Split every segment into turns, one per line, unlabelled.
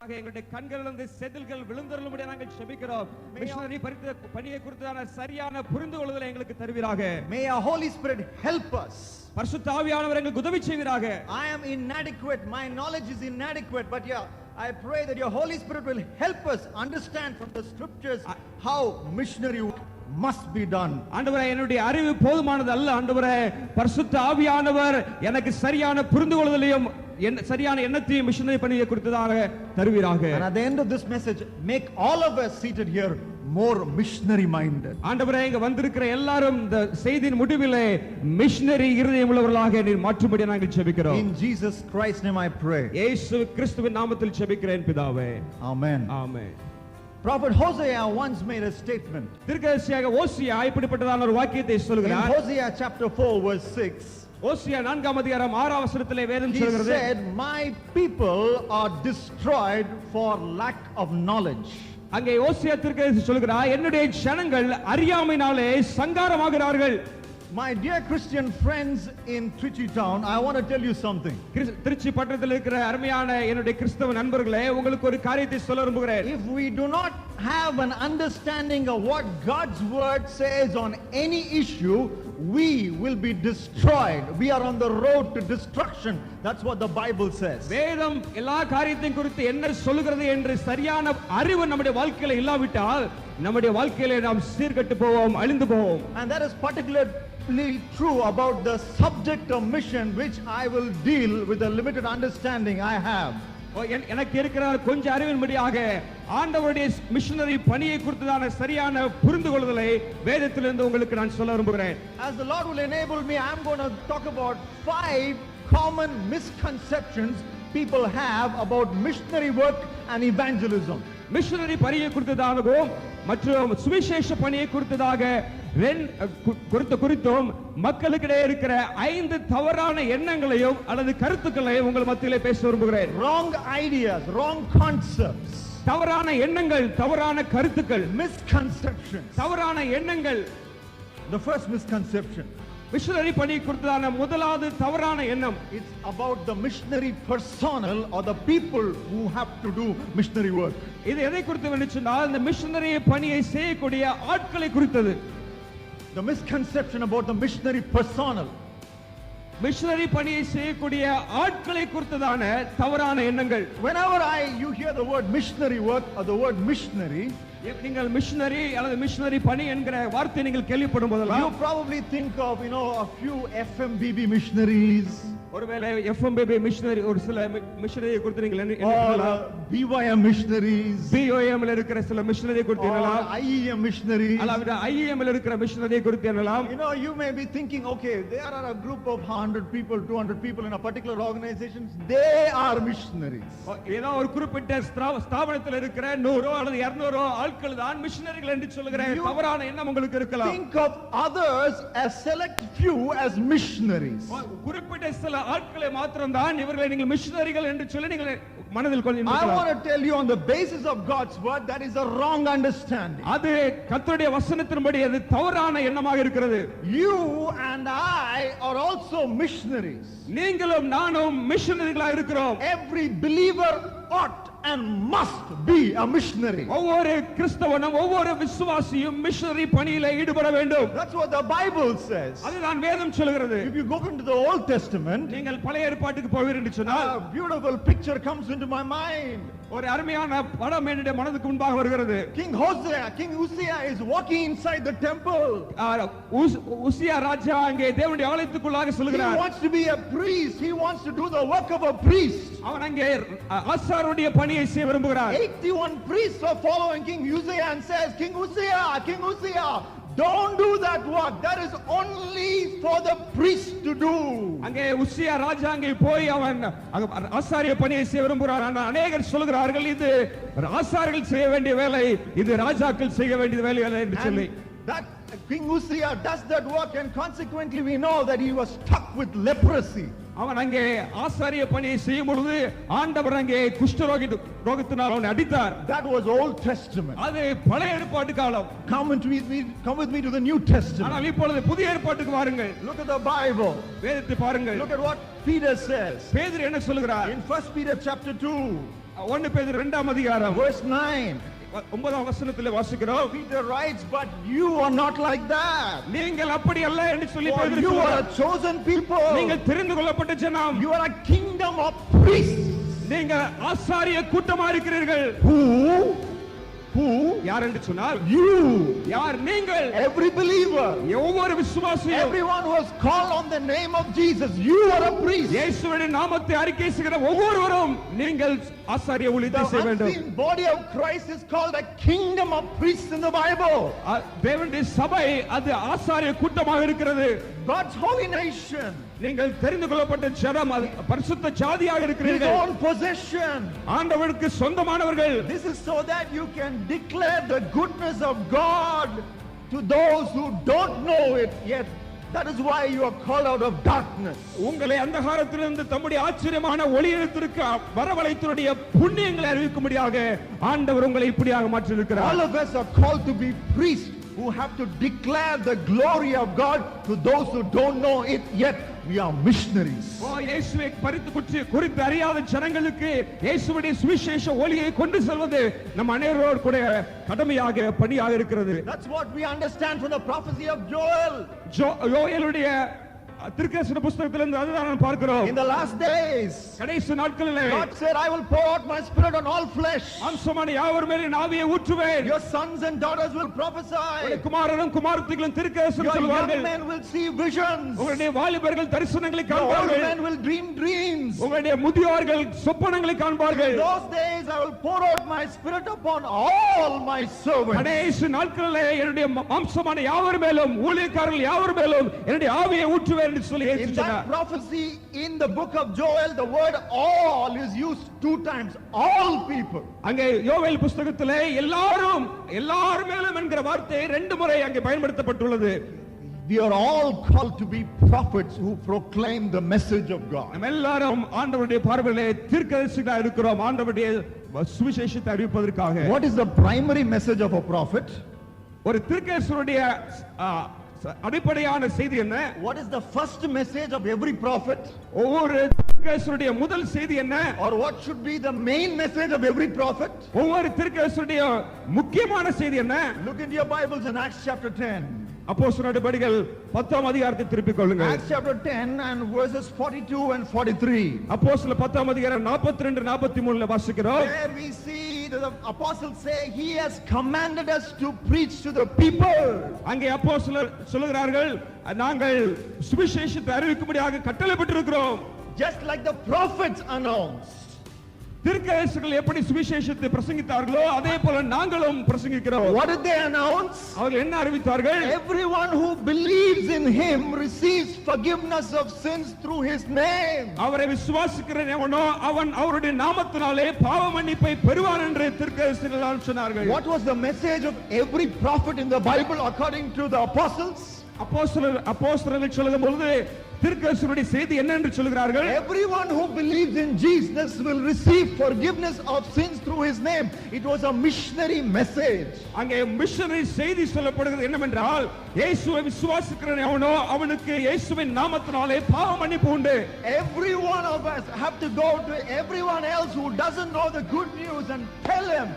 தருவீராக. எங்களுடைய கண்களிலிருந்து செதில்கள் விழுந்தருளும்படி நாங்கள் ஜெபிக்கிறோம். மிஷனரி பணியை குறித்தான சரியான புரிந்துகொள்ளுதலை எங்களுக்கு தருவீராக.
May our Holy Spirit help us.
பரிசுத்த ஆவியானவர் எங்களுக்கு உதவி செய்வீராக.
I am inadequate, my knowledge is inadequate, but I pray that your Holy Spirit will help us understand from the scriptures how missionary must be done.
ஆண்டவரே, என்னுடைய அறிவு போதுமானது அல்ல. ஆண்டவரே, பரிசுத்த ஆவியானவர் எனக்கு சரியான புரிந்துகொள்ளுதலையும் சரியான எண்ணத்தையும் மிஷனரி பணியை குறித்ததாக தருவீராக.
And at the end of this message, make all of us seated here more missionary minded.
ஆண்டவரே, இங்க வந்திருக்கிற எல்லாரும் இந்த செய்தியின் முடிவிலே மிஷனரி இருதயம் உள்ளவர்களாக நீர் மாற்றும்படி நாங்கள் ஜெபிக்கிறோம்.
In Jesus Christ's name I pray.
இயேசு கிறிஸ்துவின் நாமத்தில் ஜெபிக்கிறேன் பிதாவே.
Amen.
Amen.
Prophet Hosea once made a statement.
தீர்க்கதரிசியாக ஓசியா இப்படிப்பட்டதான ஒரு வாக்கியத்தை சொல்கிறார்.
In Hosea chapter 4 verse 6.
ஓசியா 4ஆம் அதிகாரம் 6ஆம் வசனத்திலே வேதம் சொல்கிறது.
He said, "My people are destroyed for lack of knowledge."
அங்கே ஓசியா தீர்க்கதரிசி சொல்கிறார், என்னுடைய ஜனங்கள் அறியாமையினாலே சங்காரமாகிறார்கள்.
My dear Christian friends in Trichy town, I want to tell you something.
Trichy பட்டணத்தில் இருக்கிற அருமையான என்னுடைய கிறிஸ்தவ நண்பர்களே, உங்களுக்கு ஒரு காரியத்தை சொல்ல விரும்புகிறேன்.
If we do not have an understanding of what God's word says on any issue, we will be destroyed. We are on the road to destruction. That's what the Bible says.
வேதம் எல்லா காரியத்தையும் குறித்து என்ன சொல்கிறது என்று சரியான அறிவு நம்முடைய வாழ்க்கையில இல்லாவிட்டால் நம்முடைய வாழ்க்கையில நாம் சீர்கெட்டு போவோம், அழிந்து போவோம்.
And that is particularly true about the subject of mission, which I will deal with the limited understanding I have.
எனக்கு இருக்கிற கொஞ்சம் அறிவின்படியாக ஆண்டவருடைய மிஷனரி பணியை குறித்ததான சரியான புரிந்துகொள்ளுதலை வேதத்திலிருந்து உங்களுக்கு நான் சொல்ல விரும்புகிறேன்.
As the Lord will enable me, I am going to talk about 5 common misconceptions people have about missionary work and evangelism.
Missionary பணியை குறித்ததாகவும் மற்றும் சுவிசேஷ பணியை குறித்ததாக குறித்தும் மக்களுக்கிடையே இருக்கிற 5 தவறான எண்ணங்களையும் அல்லது கருத்துக்களையும் உங்கள் மத்தியிலே பேச விரும்புகிறேன்.
Wrong ideas, wrong concepts.
தவறான எண்ணங்கள், தவறான கருத்துக்கள்,
misconceptions.
தவறான எண்ணங்கள்.
The first misconception.
மிஷனரி பணி குறித்ததான முதலாவது தவறான எண்ணம்.
It's about the missionary personnel or the people who have to do missionary work.
இது எதை குறித்து சொன்னால் இந்த மிஷனரி பணியை செய்யக்கூடிய ஆட்களை குறித்தது.
The misconception about the missionary personnel.
Missionary பணியை செய்யக்கூடிய ஆட்களை குறித்ததான தவறான எண்ணங்கள்.
Whenever you hear the word missionary work or the word missionary,
நீங்கள் மிஷனரி அல்லது மிஷனரி பணி என்கிற வார்த்தை நீங்கள் கேள்விப்படும் போதெல்லாம்
you probably think of a few FMBB missionaries,
ஒருவேளை FMBB மிஷனரி ஒரு சில மிஷனரியை குறித்து நீங்கள்
or BYM missionaries,
BOM ல இருக்கிற சில மிஷனரியை குறித்து எண்ணலாம்,
IEM missionaries,
அல்லது IEM ல இருக்கிற மிஷனரியை குறித்து எண்ணலாம்.
You may be thinking, okay, there are a group of 100 people, 200 people in a particular organization, they are missionaries.
ஏதோ ஒரு குறிப்பிட்ட ஸ்தாபனத்தில் இருக்கிற 100 அல்லது 200 ஆட்கள் தான் மிஷனரிகள் என்று சொல்லுகிற தவறான எண்ணம் உங்களுக்கு இருக்கலாம்.
Think of others as select few as missionaries.
குறிப்பிட்ட சில ஆட்களை மாத்திரம் தான் இவர்களை நீங்கள் மிஷனரிகள் என்று சொல்லி நீங்கள் மனதில் கொள்ளுங்கள்.
I want to tell you, on the basis of God's word, that is a wrong understanding.
அது கர்த்தருடைய வசனத்தின்படி அது தவறான எண்ணமாக இருக்கிறது.
You and I are also missionaries.
நீங்களும் நானும் மிஷனரிகளா இருக்கிறோம்.
Every believer ought and must be a missionary.
ஒவ்வொரு கிறிஸ்தவனும் ஒவ்வொரு விசுவாசியும் மிஷனரி பணியிலே ஈடுபட வேண்டும்.
That's what the Bible says.
அதுதான் வேதம் சொல்கிறது.
If you go into the Old Testament,
நீங்கள் பழைய ஏற்பாட்டுக்கு போவீர்கள் என்று சொன்னால்
a beautiful picture comes into my mind.
ஒரு அருமையான படம் என்னுடைய மனதுக்கு முன்பாக வருகிறது.
King Uzziah is walking inside the temple.
உசியா ராஜா அங்கே தேவனுடைய ஆலயத்துக்குள்ளாக செல்கிறார்.
He wants to be a priest. He wants to do the work of a priest.
அவன் அங்கே ஆசாரியனுடைய பணியை செய்ய விரும்புகிறார்.
81 priests are following King Uzziah and says, King Uzziah, don't do that work. That is only for the priest to do.
அங்கே உசியா ராஜா அங்கே போய் அவன் ஆசாரிய பணியை செய்ய விரும்புகிறார். ஆனால் அநேகர் சொல்கிறார்கள் இது ஆசாரியர்கள் செய்ய வேண்டிய வேலை, இது ராஜாக்கள் செய்ய வேண்டிய வேலை அல்ல என்று சொல்லி.
That King Uzziah does that work, and consequently we know that he was struck with leprosy.
அவன் அங்கே ஆசாரிய பணியை செய்யும் பொழுது ஆண்டவர் அங்கே குஷ்டரோகத்தினால் அவனை அடித்தார்.
That was Old Testament.
அது பழைய ஏற்பாட்டு காலம்.
Come with me to the New Testament.
ஆனால் இப்பொழுது புதிய ஏற்பாட்டுக்கு வாருங்கள்.
Look at the Bible.
வேதத்தை பாருங்கள்.
Look at what Peter says.
பேதுரு என்ன சொல்கிறார்?
In 1 Peter chapter 2.
1 பேதுரு 2ஆம் அதிகாரம்
verse 9.
9ஆம் வசனத்திலே வாசிக்கிறோம்.
Peter writes, but you are not like that.
நீங்கள் அப்படி அல்ல என்று சொல்லி
For
பேதுரு
you are
சொல்றார்.
a chosen people.
நீங்கள் தெரிந்து கொள்ளப்பட்ட ஜனம்.
You are a kingdom of priests.
நீங்கள் ஆசாரிய கூட்டமா இருக்கிறீர்கள்.
Who?
யார் என்று சொன்னால்
You.
யார்? நீங்கள்.
Every believer.
ஒவ்வொரு விசுவாசியும்.
Everyone who has called on the name of Jesus. You are a priest.
இயேசுவின் நாமத்தை அறிக்கை செய்கிற ஒவ்வொருவரும் நீங்கள் ஆசாரிய ஊழியத்தை செய்ய
The
வேண்டும்.
unseen body of Christ is called a kingdom of priests in the Bible.
தேவனுடைய சபை அது ஆசாரிய கூட்டமாக இருக்கிறது.
God's holy nation.
நீங்கள் தெரிந்து கொள்ளப்பட்ட ஜனம், பரிசுத்த ஜாதியாக
His
இருக்கிறீர்கள்.
own possession.
ஆண்டவருக்கு சொந்தமானவர்கள்.
This is so that you can declare the goodness of God to those who don't know it yet. That is why you are called out of darkness.
உங்களை அந்தகாரத்திலிருந்து தம்முடைய ஆச்சரியமான ஒளியிடத்திற்கு வரவழைத்தவருடைய புண்ணியங்களை அறிவிக்கும்படியாக ஆண்டவர் உங்களை இப்படியாக மாற்றியிருக்கிறார்.
All of us are called to be priests who have to declare the glory of God to those who don't know it yet. We are missionaries.
இயேசுவை குறித்து அறியாத ஜனங்களுக்கு இயேசுவுடைய சுவிசேஷ ஒளியை கொண்டு செல்வது நம் அனைவரோடு கூட கடமையாக பணியாக இருக்கிறது.
That's what we understand from the prophecy of Joel.
யோவேலுடைய திருக்கதரிசன புத்தகத்திலிருந்து அதுதான் நாம் பார்க்கிறோம்.
In the last days,
கடைசி நாட்களிலே
God said, I will pour out my spirit on all flesh.
மாம்சமான யாவர் மேலும் என் ஆவியை ஊற்றுவேன்.
Your sons and daughters will prophesy.
குமாரரும் குமாரத்திகளும் திருக்கதரிசனம்
Your
சொல்வார்கள்.
young men will see visions.
உங்களுடைய வாலிபர்கள் தரிசனங்களை
Your old
காண்பார்கள்.
men will dream dreams.
உங்களுடைய முதியோர்கள் சொப்பனங்களை காண்பார்கள்.
In those days I will pour out my spirit upon all my servants.
கடைசி நாட்களிலே என்னுடைய மாம்சமான யாவர் மேலும் ஊழியக்காரர்கள் யாவர் மேலும் என்னுடைய ஆவியை ஊற்றுவேன் என்று சொல்லி
In
இயேசு
that
சொன்னார்.
prophecy in the book of Joel, the word all is used 2 times. All people.
அங்கே யோவேல் புத்தகத்திலே எல்லாரும் மேலும் என்கிற வார்த்தை 2 முறை அங்கே பயன்படுத்தப்பட்டுள்ளது.
We are all called to be prophets who proclaim the message of God.
நாம் எல்லாரும் ஆண்டவருடைய பார்வையிலே தீர்க்கதரிசிகளாக இருக்கிறோம். ஆண்டவருடைய சுவிசேஷத்தை அறிவிப்பதற்காக.
What is the primary message of a prophet?
ஒரு தீர்க்கதரிசியுடைய அடிப்படையான செய்தி என்ன?
What is the first message of every prophet?
ஒவ்வொரு தீர்க்கதரிசியுடைய முதல் செய்தி என்ன?
Or what should be the main message of every prophet?
ஒவ்வொரு தீர்க்கதரிசியுடைய முக்கியமான செய்தி என்ன?
Look into your Bibles in Acts chapter 10.
அப்போஸ்தலர் நடபடிகள் 10ஆம் அதிகாரத்தை திருப்பிக் கொள்ளுங்கள்.
Acts chapter 10 and verses 42 and 43.
அப்போஸ்தலர் 10ஆம் அதிகாரம் 42 43ல வாசிக்கிறோம்.
There we see the apostles say he has commanded us to preach to the people.
அங்கே அப்போஸ்தலர் சொல்கிறார்கள், நாங்கள் சுவிசேஷத்தை அறிவிக்கும்படியாக கட்டளைப்பட்டிருக்கிறோம்.
Just like the prophets announced.
தீர்க்கதரிசிகள் எப்படி சுவிசேஷத்தை பிரசங்கித்தார்களோ அதே போல நாங்களும் பிரசங்கிக்கிறோம்.
What did they announce?
அவர்கள் என்ன அறிவித்தார்கள்?
Everyone who believes in him receives forgiveness of sins through his name.
அவரை விசுவாசிக்கிறவனோ அவன் அவருடைய நாமத்தினாலே பாவ மன்னிப்பை பெறுவான் என்று தீர்க்கதரிசிகள் சொன்னார்கள்.
What was the message of every prophet in the Bible according to the apostles?
அப்போஸ்தலர்கள் சொல்லும் பொழுது தீர்க்கதரிசிகளுடைய செய்தி என்ன என்று சொல்கிறார்கள்?
Everyone who believes in Jesus will receive forgiveness of sins through his name. It was a missionary message.
அங்கே missionary செய்தி சொல்லப்படுகிறது என்னவென்றால் இயேசுவை விசுவாசிக்கிறவனோ அவனுக்கு இயேசுவின் நாமத்தினாலே பாவ மன்னிப்பு உண்டு.
Every one of us have to go to everyone else who doesn't know the good news and tell him,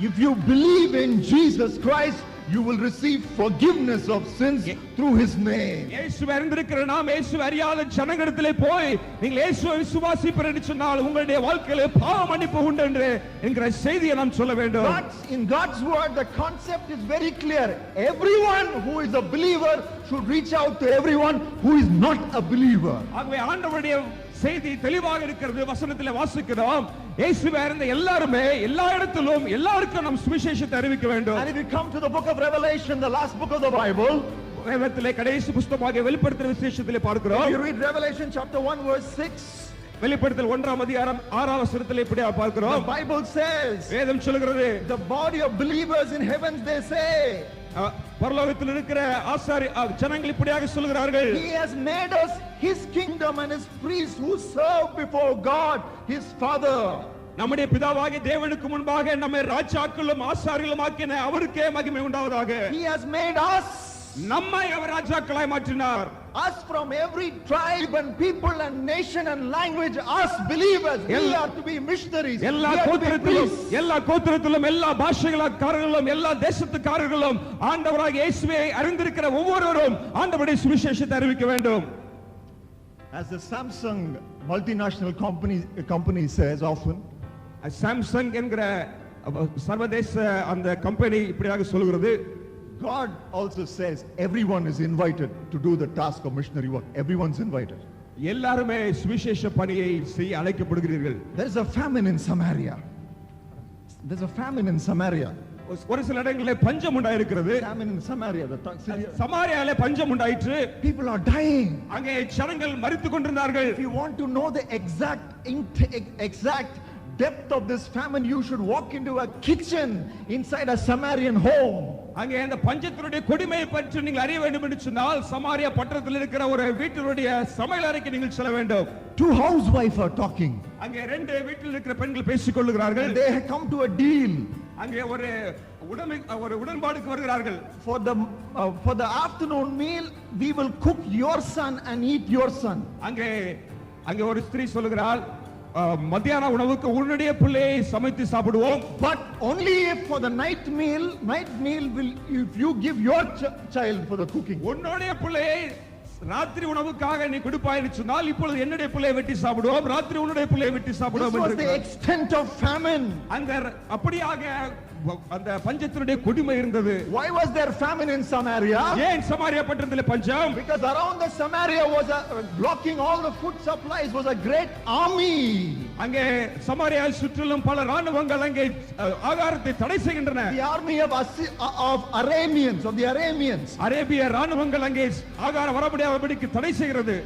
if you believe in Jesus Christ, you will receive forgiveness of sins through his name.
இயேசுவை அறிந்திருக்கிற நாம் இயேசுவை அறியாத ஜனங்களிடத்திலே போய் நீங்கள் இயேசுவை விசுவாசிப்பீர் என்று சொன்னால் உங்களுடைய வாழ்க்கையிலே பாவ மன்னிப்பு உண்டு என்று என்கிற செய்தியை நாம் சொல்ல வேண்டும்.
But in God's word the concept is very clear. Everyone who is a believer should reach out to everyone who is not a believer.
ஆகவே ஆண்டவருடைய செய்தி தெளிவாக இருக்கிறது. வசனத்திலே வாசிக்கிறோம், இயேசுவை அறிந்த எல்லாருமே எல்லா இடத்திலும் எல்லாருக்கும் நாம் சுவிசேஷத்தை அறிவிக்க வேண்டும்.
And if you come to the book of Revelation, the last book of the Bible,
வேதத்திலே கடைசி புத்தகமாக வெளிப்படுத்தின விசேஷத்திலே பார்க்கிறோம்.
you read Revelation chapter 1 verse 6.
வெளிப்படுத்தல் 1ஆம் அதிகாரம் 6ஆம் வசனத்திலே இப்படி பார்க்கிறோம்.
The Bible says,
வேதம் சொல்கிறது,
the body of believers in heavens they say,
பரலோகத்தில் இருக்கிற ஜனங்கள் இப்படியாக சொல்கிறார்கள்,
he has made us his kingdom and his priests who serve before God his Father.
நம்முடைய பிதாவாகிய தேவனுக்கு முன்பாக நம்மை ராஜாக்களும் ஆசாரியர்களும் ஆக்கின அவருக்கே மகிமை உண்டாவதாக.
He has made us
நம்மை அவர் ராஜாக்களாய் மாற்றினார்.
Us from every tribe and people and nation and language, us believers, we are to be missionaries.
எல்லா கோத்திரத்திலும் எல்லா பாஷைக்காரர்களும் எல்லா தேசத்துக்காரர்களும் ஆண்டவராகிய இயேசுவை அறிந்திருக்கிற ஒவ்வொருவரும் ஆண்டவருடைய சுவிசேஷத்தை அறிவிக்க வேண்டும்.
As the Samsung multinational company says often,
Samsung என்கிற சர்வதேச அந்த கம்பெனி இப்படியாக சொல்கிறது,
God also says everyone is invited to do the task of missionary work. Everyone's invited.
எல்லாருமே சுவிசேஷ பணியை செய்ய அழைக்கப்படுகிறீர்கள்.
There is a famine in Samaria. There's a famine in Samaria.
ஒரு சில இடங்களிலே பஞ்சம் உண்டாயிருக்கிறது.
Famine in Samaria.
சமாரியாவிலே பஞ்சம் உண்டாயிற்று.
People are dying.
அங்கே ஜனங்கள் மரித்துக் கொண்டிருந்தார்கள்.
If you want to know the exact depth of this famine, you should walk into a kitchen inside a Samaritan home.
அங்கே அந்த பஞ்சத்தினுடைய கொடுமையை பற்றி நீங்கள் அறிய வேண்டும் என்று சொன்னால் சமாரியா பட்டணத்தில் இருக்கிற ஒரு வீட்டினுடைய சமையல் அறைக்கு நீங்கள் செல்ல வேண்டும்.
Two housewives are talking.
அங்கே ரெண்டு வீட்டில் இருக்கிற பெண்கள் பேசிக் கொள்கிறார்கள்.
They have come to a deal.
அங்கே ஒரு உடன்பாடுக்கு வருகிறார்கள்.
For the afternoon meal, we will cook your son and eat your son.
அங்கே ஒரு ஸ்திரீ சொல்கிறாள், மத்தியான உணவுக்கு உன்னுடைய பிள்ளையை சமைத்து சாப்பிடுவோம்.
But only if for the night meal will if you give your child for the cooking.
உன்னுடைய பிள்ளையை ராத்திரி உணவுக்காக நீ கொடுப்பாய் என்று சொன்னால் இப்பொழுது என்னுடைய பிள்ளையை வெட்டி சாப்பிடுவோம், ராத்திரி உன்னுடைய பிள்ளையை வெட்டி சாப்பிடுவோம்.
This was the extent of famine.
அப்படியாக அந்த பஞ்சத்தினுடைய கொடுமை இருந்தது.
Why was there famine in Samaria?
ஏன் சமாரியா பட்டணத்திலே பஞ்சம்?
Because around the Samaria was blocking all the food supplies was a great army.
அங்கே சமாரியா சுற்றிலும் பல ராணுவங்கள் அங்கே ஆகாரத்தை தடை செய்கின்றன.
The army of Arameans.
அரேபிய ராணுவங்கள் அங்கே ஆகாரம் வரமுடியாதபடிக்கு தடை செய்கிறது.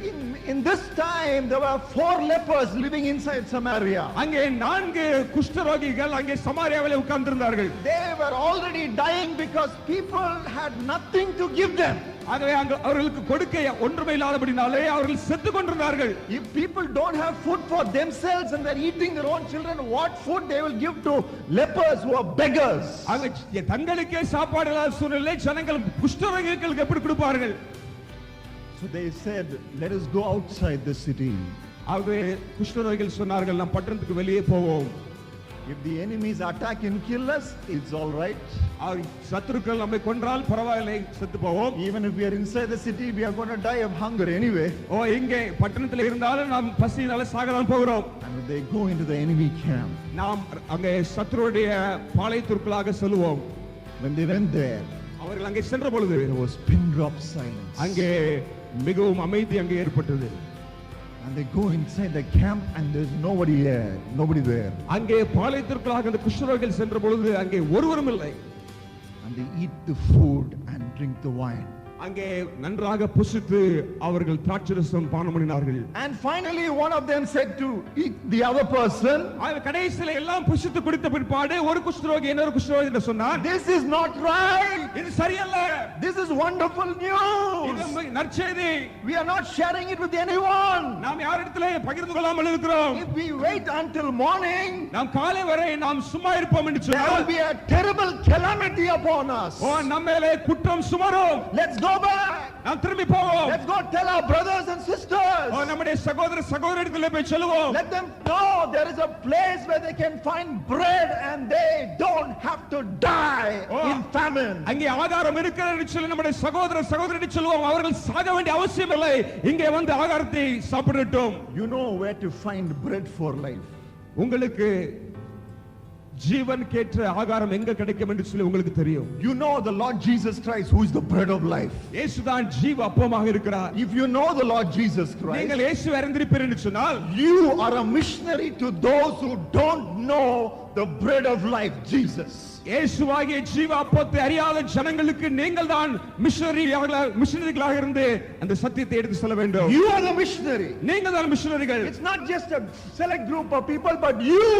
In this time there were 4 lepers living inside Samaria.
அங்கே 4 குஷ்டரோகிகள் அங்கே சமாரியாவிலே உட்கார்ந்திருந்தார்கள்.
They were already dying because people had nothing to give them.
ஆகவே அவர்களுக்கு கொடுக்க ஒன்றுமே இல்லாதபடினாலே அவர்கள் செத்து கொண்டிருந்தார்கள்.
If people don't have food for themselves and they're eating their own children, what food they will give to lepers who are beggars?
ஆக தங்களுக்கே சாப்பாடு இல்லாத சூழ்நிலை ஜனங்கள் குஷ்டரோகிகளுக்கு எப்படி கொடுப்பார்கள்?
So they said, let us go outside the city.
ஆகவே குஷ்டரோகிகள் சொன்னார்கள், நாம் பட்டணத்துக்கு வெளியே போவோம்.
If the enemies attack and kill us, it's all right.
சத்துருக்கள் நம்மை கொன்றால் பரவாயில்லை, செத்து போவோம்.
Even if we are inside the city, we are going to die of hunger anyway.
இங்கே பட்டணத்தில் இருந்தாலும் நாம் பசியினால சாகதான் போகிறோம்.
And they go into the enemy camp.
நாம் அங்கே சத்துருடைய பாளையத்திற்குள்ளாக செல்வோம்.
When they went there,
அவர்கள் அங்கே சென்ற பொழுது
there was pin drop silence.
அங்கே மிகவும் அமைதி அங்கே ஏற்பட்டது.
And they go inside the camp and there's nobody there.
அங்கே பாளையத்திற்குள்ளாக அந்த குஷ்டரோகிகள் சென்ற பொழுது அங்கே ஒருவரும் இல்லை.
And they eat the food and drink the wine.
அங்கே நன்றாக புசித்து அவர்கள் திராட்சரசம் பானம் பண்ணினார்கள்.
And finally one of them said to the other person,
கடைசியில் எல்லாம் புசித்து குடித்த பிற்பாடு ஒரு குஷ்டரோகி இன்னொரு குஷ்டரோகி சொன்னார்,
this is not right.
இது சரியல்ல.
This is wonderful news.
இது நற்செய்தி.
We are not sharing it with anyone.
நாம் யாரிடத்திலே பகிர்ந்து கொள்ளாமல் இருக்கிறோம்.
If we wait until morning,
நாம் காலை வரை நாம் சும்மா இருப்போம் என்று சொன்னால்
there will be a terrible calamity upon us.
நம்ம மேலே குற்றம் சுமரும்.
Let's go back.
நாம் திரும்பி போவோம்.
Let's go tell our brothers and sisters.
நம்முடைய சகோதர சகோதரிகளே போய் சொல்லுவோம்.
Let them know there is a place where they can find bread and they don't have to die in famine.
அங்கே ஆகாரம் இருக்கிறது என்று சொல்லி நம்முடைய சகோதர சகோதரிகளை சொல்லுவோம். அவர்கள் சாக வேண்டிய அவசியம் இல்லை. இங்கே வந்து ஆகாரத்தை சாப்பிடட்டும்.
You know where to find bread for life.
உங்களுக்கு ஜீவன் கேற்ற ஆகாரம் எங்க கிடைக்கும் என்று சொல்லி உங்களுக்கு தெரியும்.
You know the Lord Jesus Christ who is the bread of life.
இயேசுதான் ஜீவ அப்பமாக இருக்கிறார்.
If you know the Lord Jesus Christ,
நீங்கள் இயேசுவை அறிந்திருப்பீர்கள் என்று சொன்னால்
you are a missionary to those who don't know the bread of life, Jesus.
இயேசுவாகிய ஜீவ அப்பத்தை அறியாத ஜனங்களுக்கு நீங்கள் தான் மிஷனரிகளாக இருந்து அந்த சத்தியத்தை எடுத்து செல்ல வேண்டும்.
You are the missionary.
நீங்கள் தான் மிஷனரிகள்.
It's not just a select group of people, but you.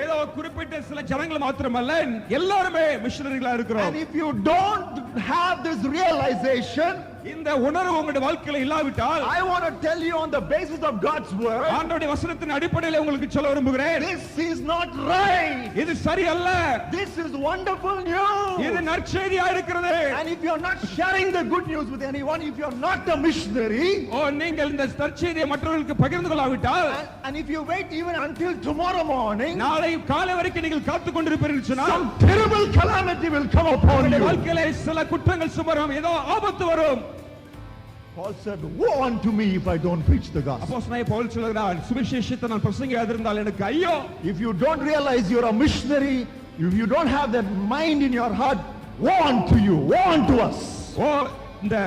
ஏதோ குறிப்பிட்ட சில ஜனங்கள் மாத்திரமல்ல, எல்லாரும் மிஷனரிகளா இருக்கிறோம்.
And if you don't have this realization,
இந்த உணர்வு உங்களுடைய வாழ்க்கையில இல்லாவிட்டால்
I want to tell you on the basis of God's word,
ஆண்டவருடைய வசனத்தின் அடிப்படையில் உங்களுக்கு சொல்ல விரும்புகிறேன்,
this is not right.
இது சரியல்ல.
This is wonderful news.
இது நற்செய்தியா இருக்கிறது.
And if you are not sharing the good news with anyone, if you are not a missionary,
நீங்கள் இந்த நற்செய்தியை மற்றவர்களுக்கு பகிர்ந்து கொள்ளாவிட்டால்,
and if you wait even until tomorrow morning,
நாளை காலை வரைக்கும் நீங்கள் காத்துக் கொண்டிருப்பீர்கள் சொன்னால்,
some terrible calamity will come upon you.
வாழ்க்கையிலே சில குற்றங்கள் சுமரும், ஏதோ ஆபத்து வரும்.
Paul said, woe unto me if I don't preach the gospel.
அப்போஸ்தலனாகிய பவுல் சொல்கிறார், சுவிசேஷத்தை நான் பிரசங்கியாதிருந்தால் எனக்கு ஐயோ.
If you don't realize you're a missionary, if you don't have that mind in your heart, woe unto you, woe unto us.
இந்த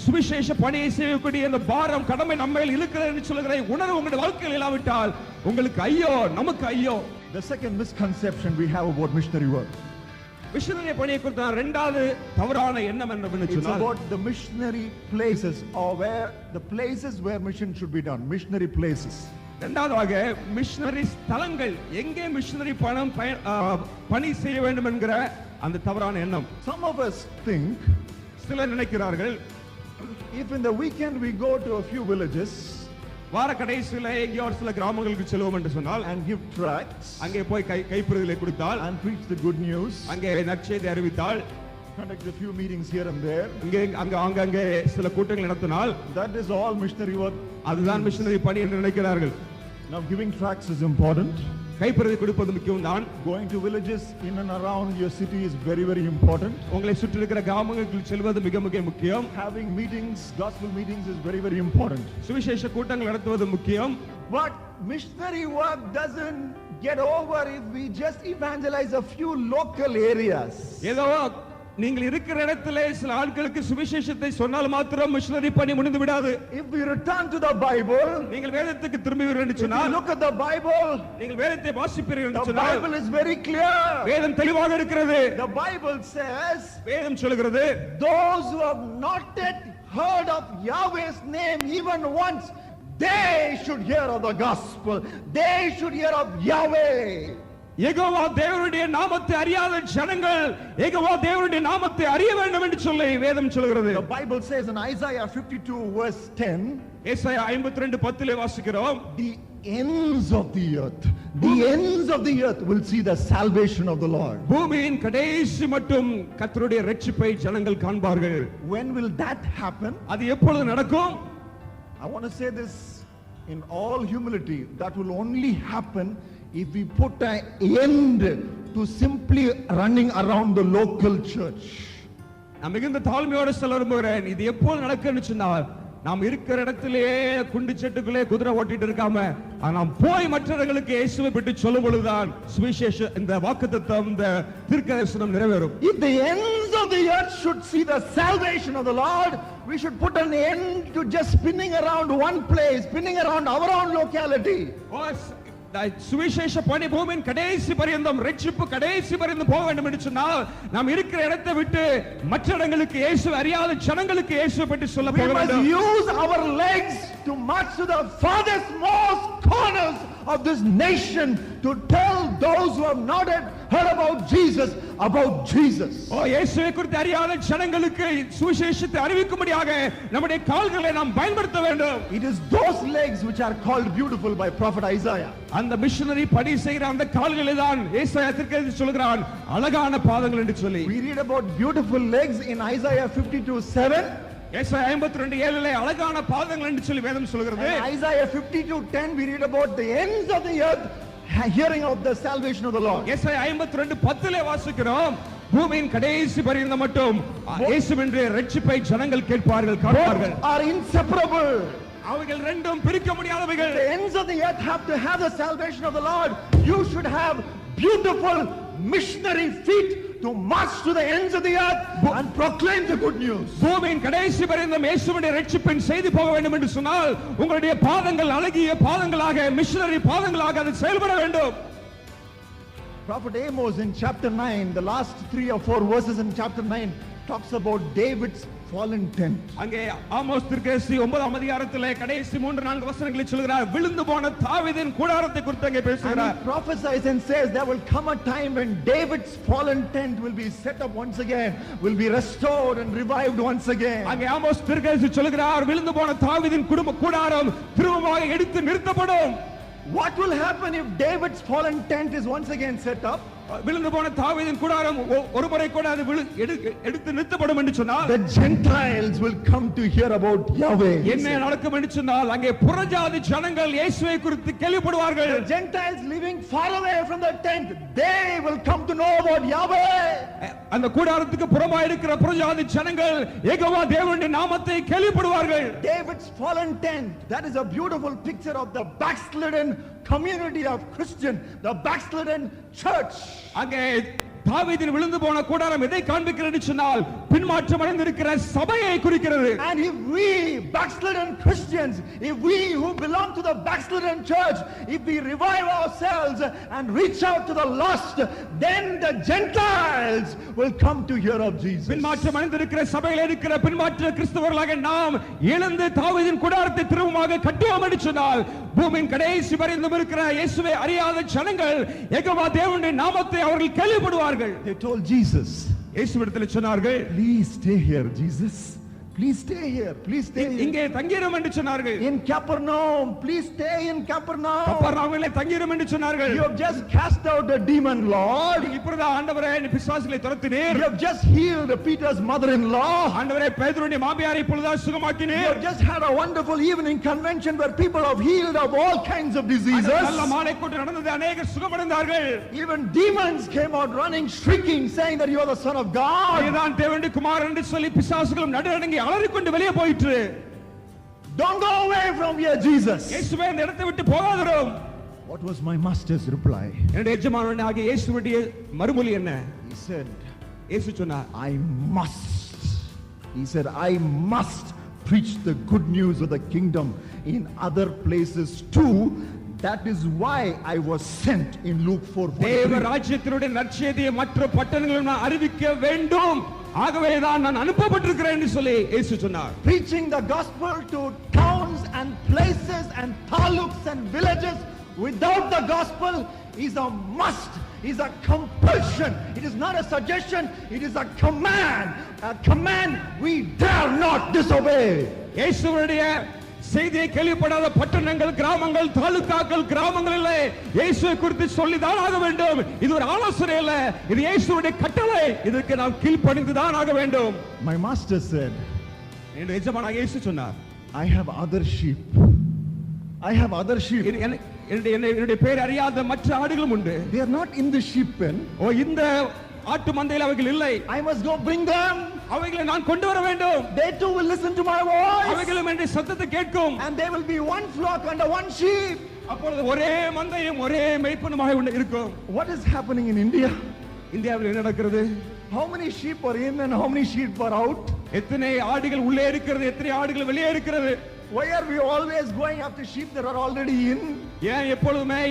சுவிசேஷ பணியை செய்யக்கூடிய இந்த பாரம் கடமை நம்மையில் இருக்கிறது என்று சொல்கிற உணர்வு உங்களுடைய வாழ்க்கையில் இல்லாவிட்டால் உங்களுக்கு ஐயோ, நமக்கு ஐயோ.
The second misconception we have about missionary work,
missionary பணியை குறித்த இரண்டாவது தவறான எண்ணம் என்னவென்று
it's
சொன்னால்,
about the missionary places, or where the places where mission should be done, missionary places.
இரண்டாவதாக மிஷனரி ஸ்தலங்கள், எங்கே மிஷனரி பணி செய்ய வேண்டும் என்கிற அந்த தவறான எண்ணம்.
Some of us think,
சிலர் நினைக்கிறார்கள்,
if in the weekend we go to a few villages
வார கடைசியில எங்கேயோ ஒரு சில கிராமங்களுக்கு செல்வோம் என்று சொன்னால்,
and give tracts
அங்கே போய் கைப்பிரதிகளை கொடுத்தால்,
and preach the good news,
அங்கே நற்செய்தி அறிவித்தால்,
conduct a few meetings here and there,
அங்கே சில கூட்டங்கள் நடத்தினால்,
that is all missionary work.
அதுதான் மிஷனரி பணி என்று நினைக்கிறார்கள்.
Now giving tracts is important.
கைப்பிரதி கொடுப்பது முக்கியம் தான்.
Going to villages in and around your city is very, very important.
உங்களை சுற்றி இருக்கிற கிராமங்களுக்கு செல்வது மிக மிக முக்கியம்.
Having meetings, gospel meetings is very, very important.
சுவிசேஷ கூட்டங்கள் நடத்துவது முக்கியம்.
But missionary work doesn't get over if we just evangelize a few local areas.
ஏதோ நீங்கள் இருக்கிற இடத்திலே சில ஆட்களுக்கு சுவிசேஷத்தை சொன்னால் மாத்திரம் மிஷனரி பணி முடிந்து விடாது.
If we return to the Bible,
நீங்கள் வேதத்துக்கு திரும்புவீர்கள் என்று சொன்னால்,
look at the Bible,
நீங்கள் வேதத்தை வாசிப்பீர்கள் என்று
the
சொன்னால்,
Bible is very clear.
வேதம் தெளிவாக இருக்கிறது.
The Bible says,
வேதம் சொல்கிறது,
those who have not yet heard of Yahweh's name even once, they should hear of the gospel. They should hear of Yahweh.
Jehovah தேவனுடைய நாமத்தை அறியாத ஜனங்கள் யெகோவா தேவனுடைய நாமத்தை அறிய வேண்டும் என்று சொல்லி வேதம் சொல்கிறது.
The Bible says in Isaiah 52 verse 10,
ஏசாயா 52:10 வாசிக்கிறோம்,
the ends of the earth will see the salvation of the Lord.
பூமியின் கடைசி மட்டும் கர்த்தருடைய இரட்சிப்பை ஜனங்கள் காண்பார்கள்.
When will that happen?
அது எப்பொழுது நடக்கும்?
I want to say this in all humility, that will only happen if we put an end to simply running around the local church.
நான் மிகுந்த தாழ்மையோடு சொல்ல விரும்புகிறேன், இது எப்போது நடக்கும்னு சொன்னால், நாம் இருக்கிற இடத்திலேயே குண்டு செட்டுக்குள்ளே குதிரை ஓட்டிட்டு இருக்காம நாம் போய் மற்றவர்களுக்கு இயேசுவை பற்றி சொல்லும் பொழுதுதான் சுவிசேஷ இந்த வாக்குத்தத்தம், இந்த தீர்க்கதரிசனம் நிறைவேறும்.
If the ends of the earth should see the salvation of the Lord, we should put an end to just spinning around one place, spinning around our own locality.
சுவிசேஷ பணி பூமியின் கடைசி பரியந்தம், ரட்சிப்பு கடைசி பரியந்தம் போக வேண்டும் என்று சொன்னால், நாம் இருக்கிற இடத்தை விட்டு மற்ற இடங்களுக்கு இயேசு அறியாத ஜனங்களுக்கு இயேசுவை பற்றி சொல்ல போக வேண்டும்.
We must use our legs to march to the farthest most corners of this nation to tell those who have not yet heard about Jesus.
இயேசுவை குறித்து அறியாத ஜனங்களுக்கு சுவிசேஷத்தை அறிவிக்கும்படியாக நம்முடைய கால்களை நாம் பயன்படுத்த வேண்டும்.
It is those legs which are called beautiful by prophet Isaiah.
அந்த மிஷனரி பணி செய்கிற அந்த கால்களை தான் ஏசாயா தீர்க்கதரிசி சொல்கிறான் அழகான பாதங்கள் என்று சொல்லி.
We read about beautiful legs in Isaiah 52:7.
ஏசாயா 52:7 அழகான பாதங்கள் என்று சொல்லி வேதம் சொல்கிறது.
Isaiah 52:10 we read about the ends of the earth hearing of the salvation of the Lord.
ஏசாயா 52:10 வாசிக்கிறோம், பூமியின் கடைசி பரியந்தம் மட்டும் இயேசுவின் இரட்சிப்பை ஜனங்கள் கேட்பார்கள், காண்பார்கள்.
Are inseparable.
அவைகள் ரெண்டும் பிரிக்க முடியாதவைகள்.
The ends of the earth have to have the salvation of the Lord. You should have beautiful missionary feet to march to the ends of the earth and proclaim the good news.
பூமியின் கடைசி பரியந்தம் இயேசுவின் இரட்சிப்பின் செய்தி போக வேண்டும் என்று சொன்னால், உங்களுடைய பாதங்கள் அழகிய பாதங்களாக, மிஷனரி பாதங்களாக அது செயல்பட வேண்டும்.
Prophet Amos in chapter 9, the last 3 or 4 verses in chapter 9 talks about David's fallen tent.
அங்கே ஆமோஸ் தீர்க்கதரிசி 9ஆம் அதிகாரத்திலே கடைசி 3-4 வசனங்களில் சொல்கிறார், விழுந்து போன தாவீதின் கூடாரத்தை குறித்து அங்கே
And
பேசுகிறார்.
he prophesies and says there will come a time when David's fallen tent will be set up once again, will be restored and revived once again.
அங்கே ஆமோஸ் தீர்க்கதரிசி சொல்கிறார், விழுந்து போன தாவீதின் குடும்ப கூடாரம் திரும்பமாக எடுத்து நிறுத்தப்படும்.
What will happen if David's fallen tent is once again set up?
விழுந்து போன தாவீதின் கூடாரம் ஒரு முறை கூட அது எடுத்து நிறுத்தப்படும் என்று சொன்னால்,
The Gentiles will come to hear about Yahweh.
என்ன நடக்கும் என்று சொன்னால், அங்கே புறஜாதி ஜனங்கள் இயேசுவை குறித்து கேள்விப்படுவார்கள்.
The Gentiles living far away from the tent, they will come to know about Yahweh.
அந்த கூடாரத்துக்கு புறமாய் இருக்கிற புறஜாதி ஜனங்கள் யெகோவா தேவனுடைய நாமத்தை கேள்விப்படுவார்கள்.
David's fallen tent, that is a beautiful picture of the backslidden community of Christian, the backslidden church.
அங்கே தாவீதின் விழுந்து போன கூடாரம் எதை காண்பிக்கிறது சொன்னால், பின்மாற்றம் அடைந்திருக்கிற சபையை குறிக்கிறது.
And if we backslidden Christians, if we who belong to the backslidden church, if we revive ourselves and reach out to the lost, then the Gentiles will come to hear of Jesus.
பின்மாற்றம் அடைந்திருக்கிற சபையில் இருக்கிற பின்மாற்ற கிறிஸ்தவர்களாக நாம் எழுந்து தாவீதின் கூடாரத்தை திரும்பமாக கட்டுவோம் என்று சொன்னால், பூமியின் கடைசி வரையிலும் இருக்கிற இயேசுவை அறியாத ஜனங்கள் யெகோவா தேவனுடைய நாமத்தை அவர்கள் கேள்விப்படுவார்கள்.
They told Jesus,
இயேசுவிடத்தில் சொன்னார்கள்,
please stay here, Jesus. Please stay here. Please stay here.
இங்கே தங்கிரும் என்று சொன்னார்கள்.
In Capernaum, please stay in Capernaum.
கப்பர்நாமிலே தங்கிரும் என்று சொன்னார்கள்.
You have just cast out the demon, Lord.
இப்பொழுது ஆண்டவரே நீ பிசாசுகளை துரத்தினீர்.
You have just healed Peter's mother-in-law.
ஆண்டவரே பேதுருவின் மாமியாரை இப்பொழுது
You
சுகமாக்கினீர்.
have just had a wonderful evening convention where people have healed of all kinds of diseases.
நல்ல மாலை கூட்டம் நடந்தது, அநேகர் சுகமடைந்தார்கள்.
Even demons came out running, shrieking, saying that you are the Son of God.
நீதான் தேவனுடைய குமாரன் என்று சொல்லி பிசாசுகளும் நடுநடுங்கி அலறிக்கொண்டு வெளியே போயிற்று.
Don't go away from here, Jesus.
இயேசுவே இந்த இடத்தை விட்டு போகாதிரும்.
What was my master's reply?
என்னுடைய எஜமானனாகிய இயேசுவுடைய மறுமொழி என்ன?
He said,
இயேசு சொன்னார்,
I must. He said, I must preach the good news of the kingdom in other places too. That is why I was sent in Luke 4:43.
தேவ ராஜ்யத்தினுடைய நற்செய்தியை மற்ற பட்டணங்களிலும் நான் அறிவிக்க வேண்டும், ஆகவேதான் நான் அனுப்பப்பட்டிருக்கிறேன் என்று சொல்லி இயேசு சொன்னார்.
Preaching the gospel to towns and places and taluks and villages without the gospel is a must, is a compulsion. It is not a suggestion, it is a command. A command we dare not disobey.
இயேசுவுடைய செய்தியை கேள்விப்படாத பட்டணங்கள், கிராமங்கள், தாலுகாக்கள், கிராமங்களிலே இயேசுவை குறித்து சொல்லிதான் ஆக வேண்டும். இது ஒரு ஆலோசனை அல்ல, இது இயேசுவுடைய கட்டளை. இதற்கு நாம் கீழ்ப்படிந்துதான் ஆக வேண்டும்.
My master said,
என்னுடைய எஜமானாகிய இயேசு சொன்னார்,
I have other sheep. I have other sheep.
என்னுடைய பேர் அறியாத மற்ற ஆடுகளும் உண்டு.
They are not in the sheep pen.
ஓ, இந்த ஆட்டு மந்தையில் அவைகள் இல்லை.
I must go bring them.
அவைகளை நான் கொண்டு வர வேண்டும்.
They too will listen to my voice.
அவைகளும் என்னுடைய சத்தத்தை கேட்கும்.
And they will be one flock under one sheep.
அப்பொழுது ஒரே மந்தையும் ஒரே மேய்ப்பனுமாக இருக்கும்.
What is happening in India?
இந்தியாவில் என்ன நடக்கிறது?
How many sheep are in and how many sheep are out?
எத்தனை ஆடுகள் உள்ளே இருக்கிறது, எத்தனை ஆடுகள் வெளியே இருக்கிறது?
Why are we always going after sheep that are already in?
ஏன் எப்பொழுதுமே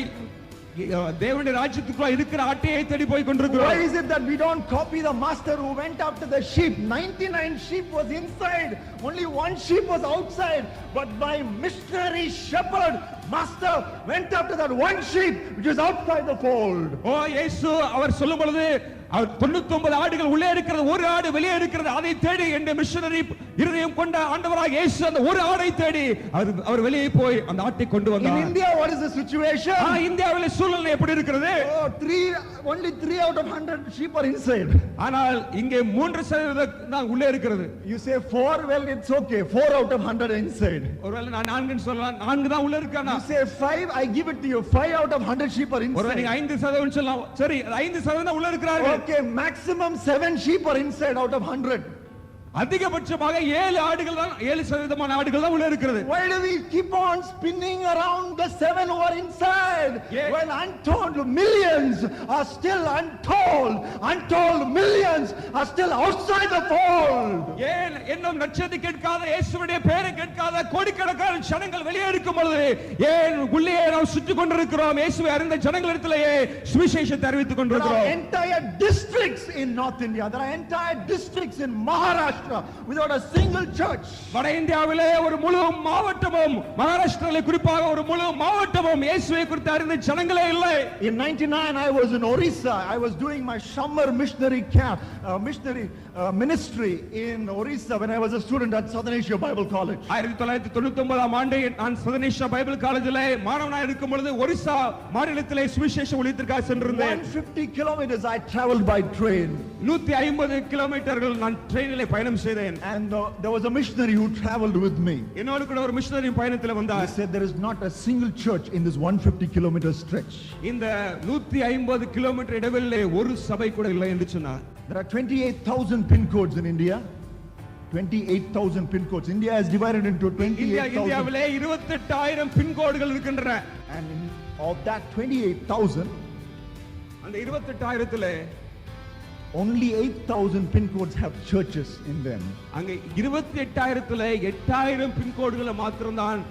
தேவனுடைய ராஜ்யத்துக்குள்ள இருக்கிற ஆட்டையை தேடி போய்
Why
கொண்டிருக்கிறோம்?
is it that we don't copy the master who went after the sheep? 99 sheep was inside, only one sheep was outside. But my missionary shepherd master went after that one sheep which is outside the fold.
ஓ, இயேசு அவர் சொல்லும் பொழுது அவர் 99 ஆடுகள் உள்ளே இருக்கிறது, ஒரு ஆடு வெளியே இருக்கிறது, அதை தேடி என்ற மிஷனரி இருதயம் கொண்ட ஆண்டவராக இயேசு அந்த ஒரு ஆடை தேடி அவர் வெளியே போய் அந்த ஆட்டை கொண்டு
In
வந்தார்.
India, what is the situation?
இந்தியாவில் சூழ்நிலை எப்படி இருக்கிறது?
Only 3 out of 100 sheep are inside.
ஆனால் இங்கே 3% தான் உள்ளே இருக்கிறது.
You say 4, well it's okay. 4 out of 100 are inside.
ஒருவேளை நான் 4ன்னு சொல்லலாம், 4 தான் உள்ளே இருக்கானா?
You say 5, I give it to you. 5 out of 100 sheep are
ஒருவேளை நீங்க
inside.
5% சொல்லலாம், சரி 5% தான் உள்ளே இருக்கிறார்கள்.
Okay, maximum 7 sheep are inside out of 100.
அதிகபட்சமாக 7 ஆடுகள் தான், 7% ஆடுகள் தான் உள்ளே இருக்கிறது.
Why do we keep on spinning around the 7 who are inside?
Yeah.
When untold millions are still untold. Untold millions are still outside the fold.
ஏன் இன்னும் நற்செய்தி கேட்காத, இயேசுவுடைய பெயரை கேட்காத கோடிக்கணக்கான ஜனங்கள் வெளியே இருக்கும் பொழுது ஏன் உள்ளே நாம் சுற்றிக் கொண்டிருக்கிறோம்? இயேசுவை அறிந்த ஜனங்களிடத்திலேயே சுவிசேஷத்தை அறிவித்துக்
There are
கொண்டிருக்கிறோம்.
entire districts in North India. There are entire districts in Maharashtra. Maharashtra without a single church.
வட இந்தியாவிலே ஒரு முழு மாவட்டமும், மகாராஷ்டிராவிலே குறிப்பாக ஒரு முழு மாவட்டமும் இயேசுவை குறித்து அறிந்த ஜனங்களே இல்லை.
In 99 I was in Orissa. I was doing my summer missionary camp, ministry in Orissa when I was a student at Southern Asia Bible College.
1999ஆம் ஆண்டு நான் சதன் ஏசியா பைபிள் காலேஜிலே மாணவனாக இருக்கும் பொழுது ஒரிசா மாநிலத்திலே சுவிசேஷ ஊழியத்திற்காக சென்றிருந்தேன்.
150 kilometers I traveled by train.
150 கிலோமீட்டர்கள் நான் ட்ரெயினிலே பயணம் செய்தேன்.
And there was a missionary who traveled with me.
என்னோடு கூட ஒரு மிஷனரி பயணத்திலே
He
வந்தார்.
said there is not a single church in this 150 kilometer stretch.
இந்த 150 கிலோமீட்டர் இடைவெளியிலே ஒரு சபை கூட இல்லை என்று சொன்னார்.
There are 28,000 pin codes in India. 28,000 pin codes. India is divided into 28,000.
இந்தியாவிலே 28,000 பின் கோடுகள் இருக்கின்றன.
And of that 28,000,
அந்த 28,000த்திலே
only 8,000 pin codes have churches in them.
அங்க 28,000த்திலே 8,000 பின் கோடுகள மாத்திரம்தான்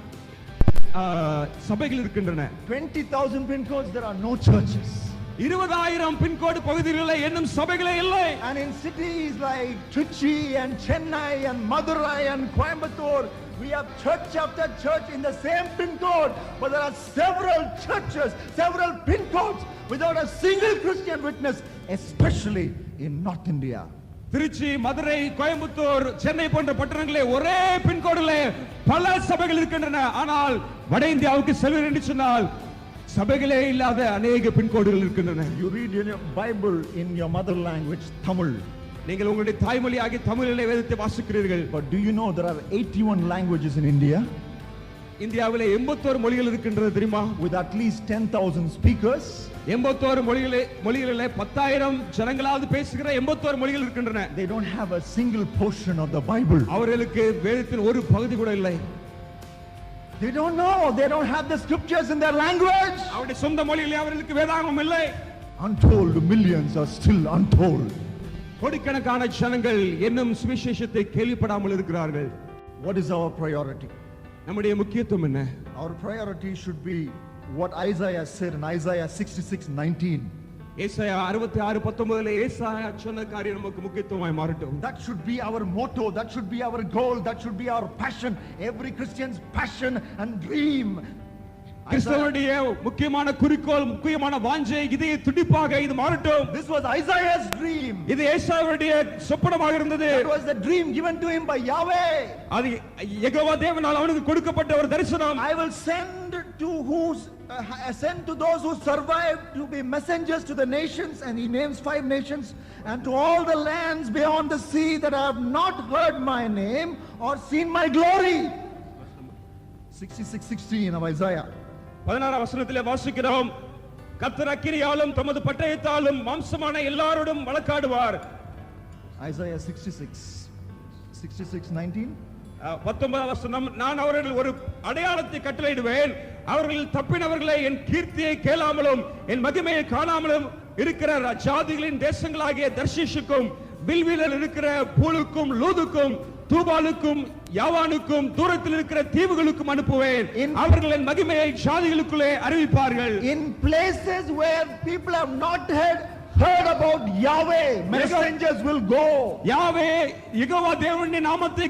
சபைகள் இருக்கின்றன.
20,000 pin codes, there are no churches.
20,000 பின் கோடு பகுதிகளிலே இன்னும் சபைகளே இல்லை.
And in cities like Trichy and Chennai and Madurai and Coimbatore, we have church after church in the same pin code, but there are several churches, several pin codes without a single Christian witness, especially in North India.
Trichy, Madurai, Coimbatore, Chennai போன்ற பட்டணங்களே ஒரே பின் கோடிலே பல சபைகள் இருக்கின்றன. ஆனால் வட இந்தியாவுக்கு செல்வீர் என்று சொன்னால் சபைகளே இல்லாத அநேக பின் கோடுகள் இருக்கின்றன.
You read in your Bible in your mother language, Tamil.
நீங்கள் உங்களுடைய தாய்மொழியாகிய தமிழிலே வேதத்தை வாசிக்கிறீர்கள்.
But do you know there are 81 languages in India
இந்தியாவிலே 81 மொழிகள் இருக்கின்றது தெரியுமா?
with at least 10,000 speakers?
81 மொழிகளிலே 10,000 ஜனங்களாவது பேசுகிற 81 மொழிகள் இருக்கின்றன.
They don't have a single portion of the Bible.
அவர்களுக்கு வேதத்தின் ஒரு பகுதி கூட இல்லை.
They don't know. They don't have the scriptures in their language.
அவருடைய சொந்த மொழியிலே அவர்களுக்கு வேதாகமம் இல்லை.
Untold millions are still untold.
கோடிக்கணக்கான ஜனங்கள் இன்னும் சுவிசேஷத்தை கேள்விப்படாமல் இருக்கிறார்கள்.
What is our priority?
நம்முடைய முக்கியத்துவம் என்ன?
Our priority should be what Isaiah said in Isaiah 66:19.
ஏசாயா 66:19 ஏசாயா சொன்ன காரியம் நமக்கு முக்கியத்துவமாய் மாறட்டும்.
That should be our motto. That should be our goal. That should be our passion. Every Christian's passion and dream.
கிறிஸ்தவனுடைய முக்கியமான குறிக்கோள், முக்கியமான வாஞ்சை, இதய துடிப்பாக இது மாறட்டும்.
This was Isaiah's dream.
இது ஏசாயாவுடைய சொப்பனமாக இருந்தது.
That was the dream given to him by Yahweh.
அது யெகோவா தேவனால் அவனுக்கு கொடுக்கப்பட்ட ஒரு தரிசனம்.
I will send to those who survive to be messengers to the nations, and he names 5 nations, and to all the lands beyond the sea that have not heard my name or seen my glory. 66:16 of Isaiah.
16 வசனத்திலே வாசிக்கிறோம், கர்த்தர் அக்கினியாலும் தமது பட்டயத்தாலும் மாம்சமான எல்லாரோடும் வழக்காடுவார்.
Isaiah 66:19.
19 வசனம், நான் அவர்கள் ஒரு அடையாளத்தை கட்டளையிடுவேன், அவர்கள் தப்பினவர்களை என் கீர்த்தியை கேளாமலும் என் மகிமையை காணாமலும் இருக்கிற ஜாதிகளின் தேசங்களாகிய தர்ஷீஷுக்கும் பில்விலில் இருக்கிற பூலுக்கும் லூதுக்கும் தூபாலுக்கும் யாவானுக்கும் தூரத்தில் இருக்கிற தீவுகளுக்கும் அனுப்புவேன். அவர்கள் என் மகிமையை ஜாதிகளுக்குள்ளே அறிவிப்பார்கள்.
In places where people have not heard about Yahweh, messengers will go.
யாவே யெகோவா தேவனுடைய நாமத்தை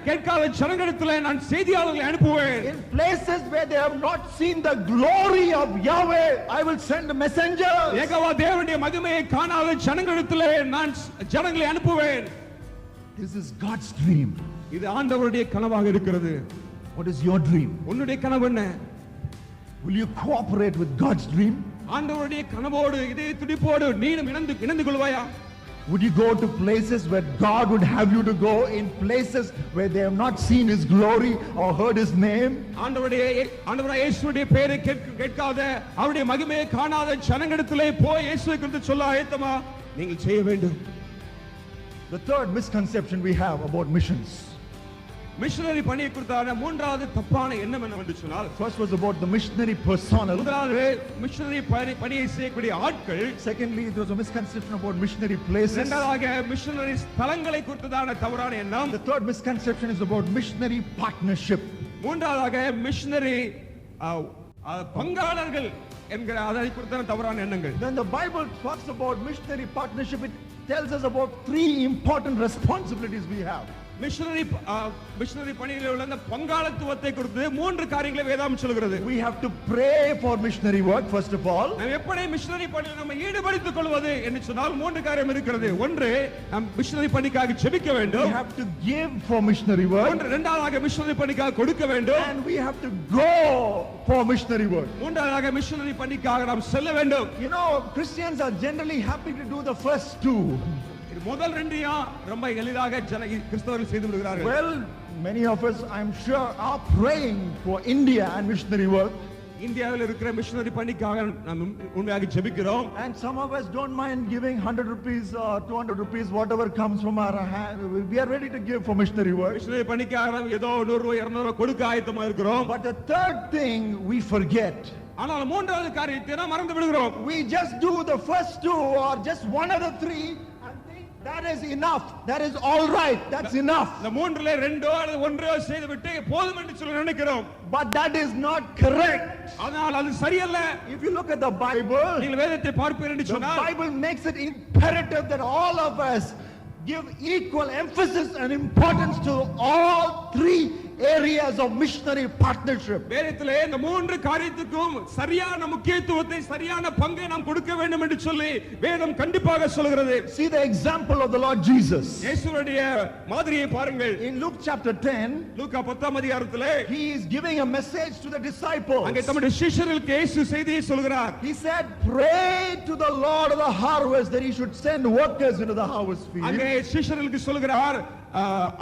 கேட்காத ஜனங்களிடத்திலே நான் செய்தியாளர்களை அனுப்புவேன்.
In places where they have not seen the glory of Yahweh, I will send messengers.
Jehovah தேவனுடைய மகிமையை காணாத ஜனங்களிடத்திலே நான் ஜனங்களை அனுப்புவேன்.
This is God's dream.
இது ஆண்டவருடைய கனவாக இருக்கிறது.
What is your dream?
உன்னுடைய கனவு என்ன?
Will you cooperate with God's dream?
ஆண்டவருடைய கனவோடு இதய துடிப்போடு நீனும் இணைந்து கொள்வாயா?
Would you go to places where God would have you to go, in places where they have not seen his glory or heard his name?
ஆண்டவராகிய இயேசுவுடைய பெயரை கேட்காத, அவருடைய மகிமையை காணாத ஜனங்களிடத்திலே போய் இயேசுவை குறித்து சொல்ல ஆயத்தமா? நீங்கள் செய்ய வேண்டும்.
The third misconception we have about missions.
Missionary பணியை குறித்தான மூன்றாவது தப்பான எண்ணம் என்னவென்று சொன்னால்,
First was about the missionary personnel.
முதலாவது மிஷனரி பணியை செய்யக்கூடிய ஆட்கள்.
Secondly, there was a misconception about missionary places.
இரண்டாவதாக மிஷனரி ஸ்தலங்களை குறித்ததான தவறான எண்ணம்.
The third misconception is about missionary partnership.
மூன்றாவதாக மிஷனரி பங்காளர்கள் என்கிற அதை குறித்தான தவறான எண்ணங்கள்.
Then the Bible talks about missionary partnership. tells us about three important responsibilities we have.
Missionary பணியில் உள்ள அந்த பங்காளத்துவத்தை குறித்து மூன்று காரியங்களை வேதாகம் சொல்கிறது.
We have to pray for missionary work first of all.
நாம் எப்படி மிஷனரி பணியில் நம்ம ஈடுபடுத்திக் கொள்வது என்று சொன்னால் மூன்று காரியம் இருக்கிறது. ஒன்று, நாம் மிஷனரி பணிக்காக ஜெபிக்க வேண்டும்.
We have to give for missionary work.
இரண்டாவதாக மிஷனரி பணிக்காக கொடுக்க வேண்டும்.
And we have to go for missionary work.
மூன்றாவதாக மிஷனரி பணிக்காக நாம் செல்ல வேண்டும்.
You know, Christians are generally happy to do the first two.
முதல் ரெண்டையும் ரொம்ப எளிதாக கிறிஸ்தவர்கள் செய்து விடுகிறார்கள்.
Well, many of us, I'm sure, are praying for India and missionary work.
இந்தியாவில் இருக்கிற மிஷனரி பணிக்காக நாம் உண்மையாக ஜெபிக்கிறோம்.
And some of us don't mind giving 100 rupees or 200 rupees, whatever comes from our hand. We are ready to give for missionary work.
Missionary பணிக்காக நாம் ஏதோ 100 ரூபாய் 200 ரூபாய் கொடுக்க ஆயத்தமா இருக்கிறோம்.
But the third thing we forget.
ஆனால் மூன்றாவது காரியத்தை நாம் மறந்து விடுகிறோம்.
We just do the first two or just one of the three. That is enough. That is all right. That's enough.
இந்த மூன்றிலே ரெண்டோ அல்லது ஒன்றோ செய்துவிட்டு போதும் என்று சொல்ல நினைக்கிறோம்.
But that is not correct.
ஆனால் அது சரியல்ல.
If you look at the Bible,
நீங்கள் வேதத்தை பார்ப்பீர்கள் என்று சொன்னால்,
the Bible makes it imperative that all of us give equal emphasis and importance to all three areas of missionary partnership.
வேதத்திலே இந்த மூன்று காரியத்துக்கும் சரியான முக்கியத்துவத்தை சரியான பங்கை நாம் கொடுக்க வேண்டும் என்று சொல்லி வேதம் கண்டிப்பாக சொல்கிறது.
See the example of the Lord Jesus.
இயேசுவுடைய மாதிரியை பாருங்கள்.
In Luke chapter 10,
லூக்கா 10ஆம் அதிகாரத்திலே
he is giving a message to the disciples.
அங்கே தம்முடைய சீஷர்களுக்கு இயேசு செய்தியை சொல்கிறார்.
He said, pray to the Lord of the harvest that he should send workers into the harvest field.
அங்கே சீஷர்களுக்கு சொல்கிறார்,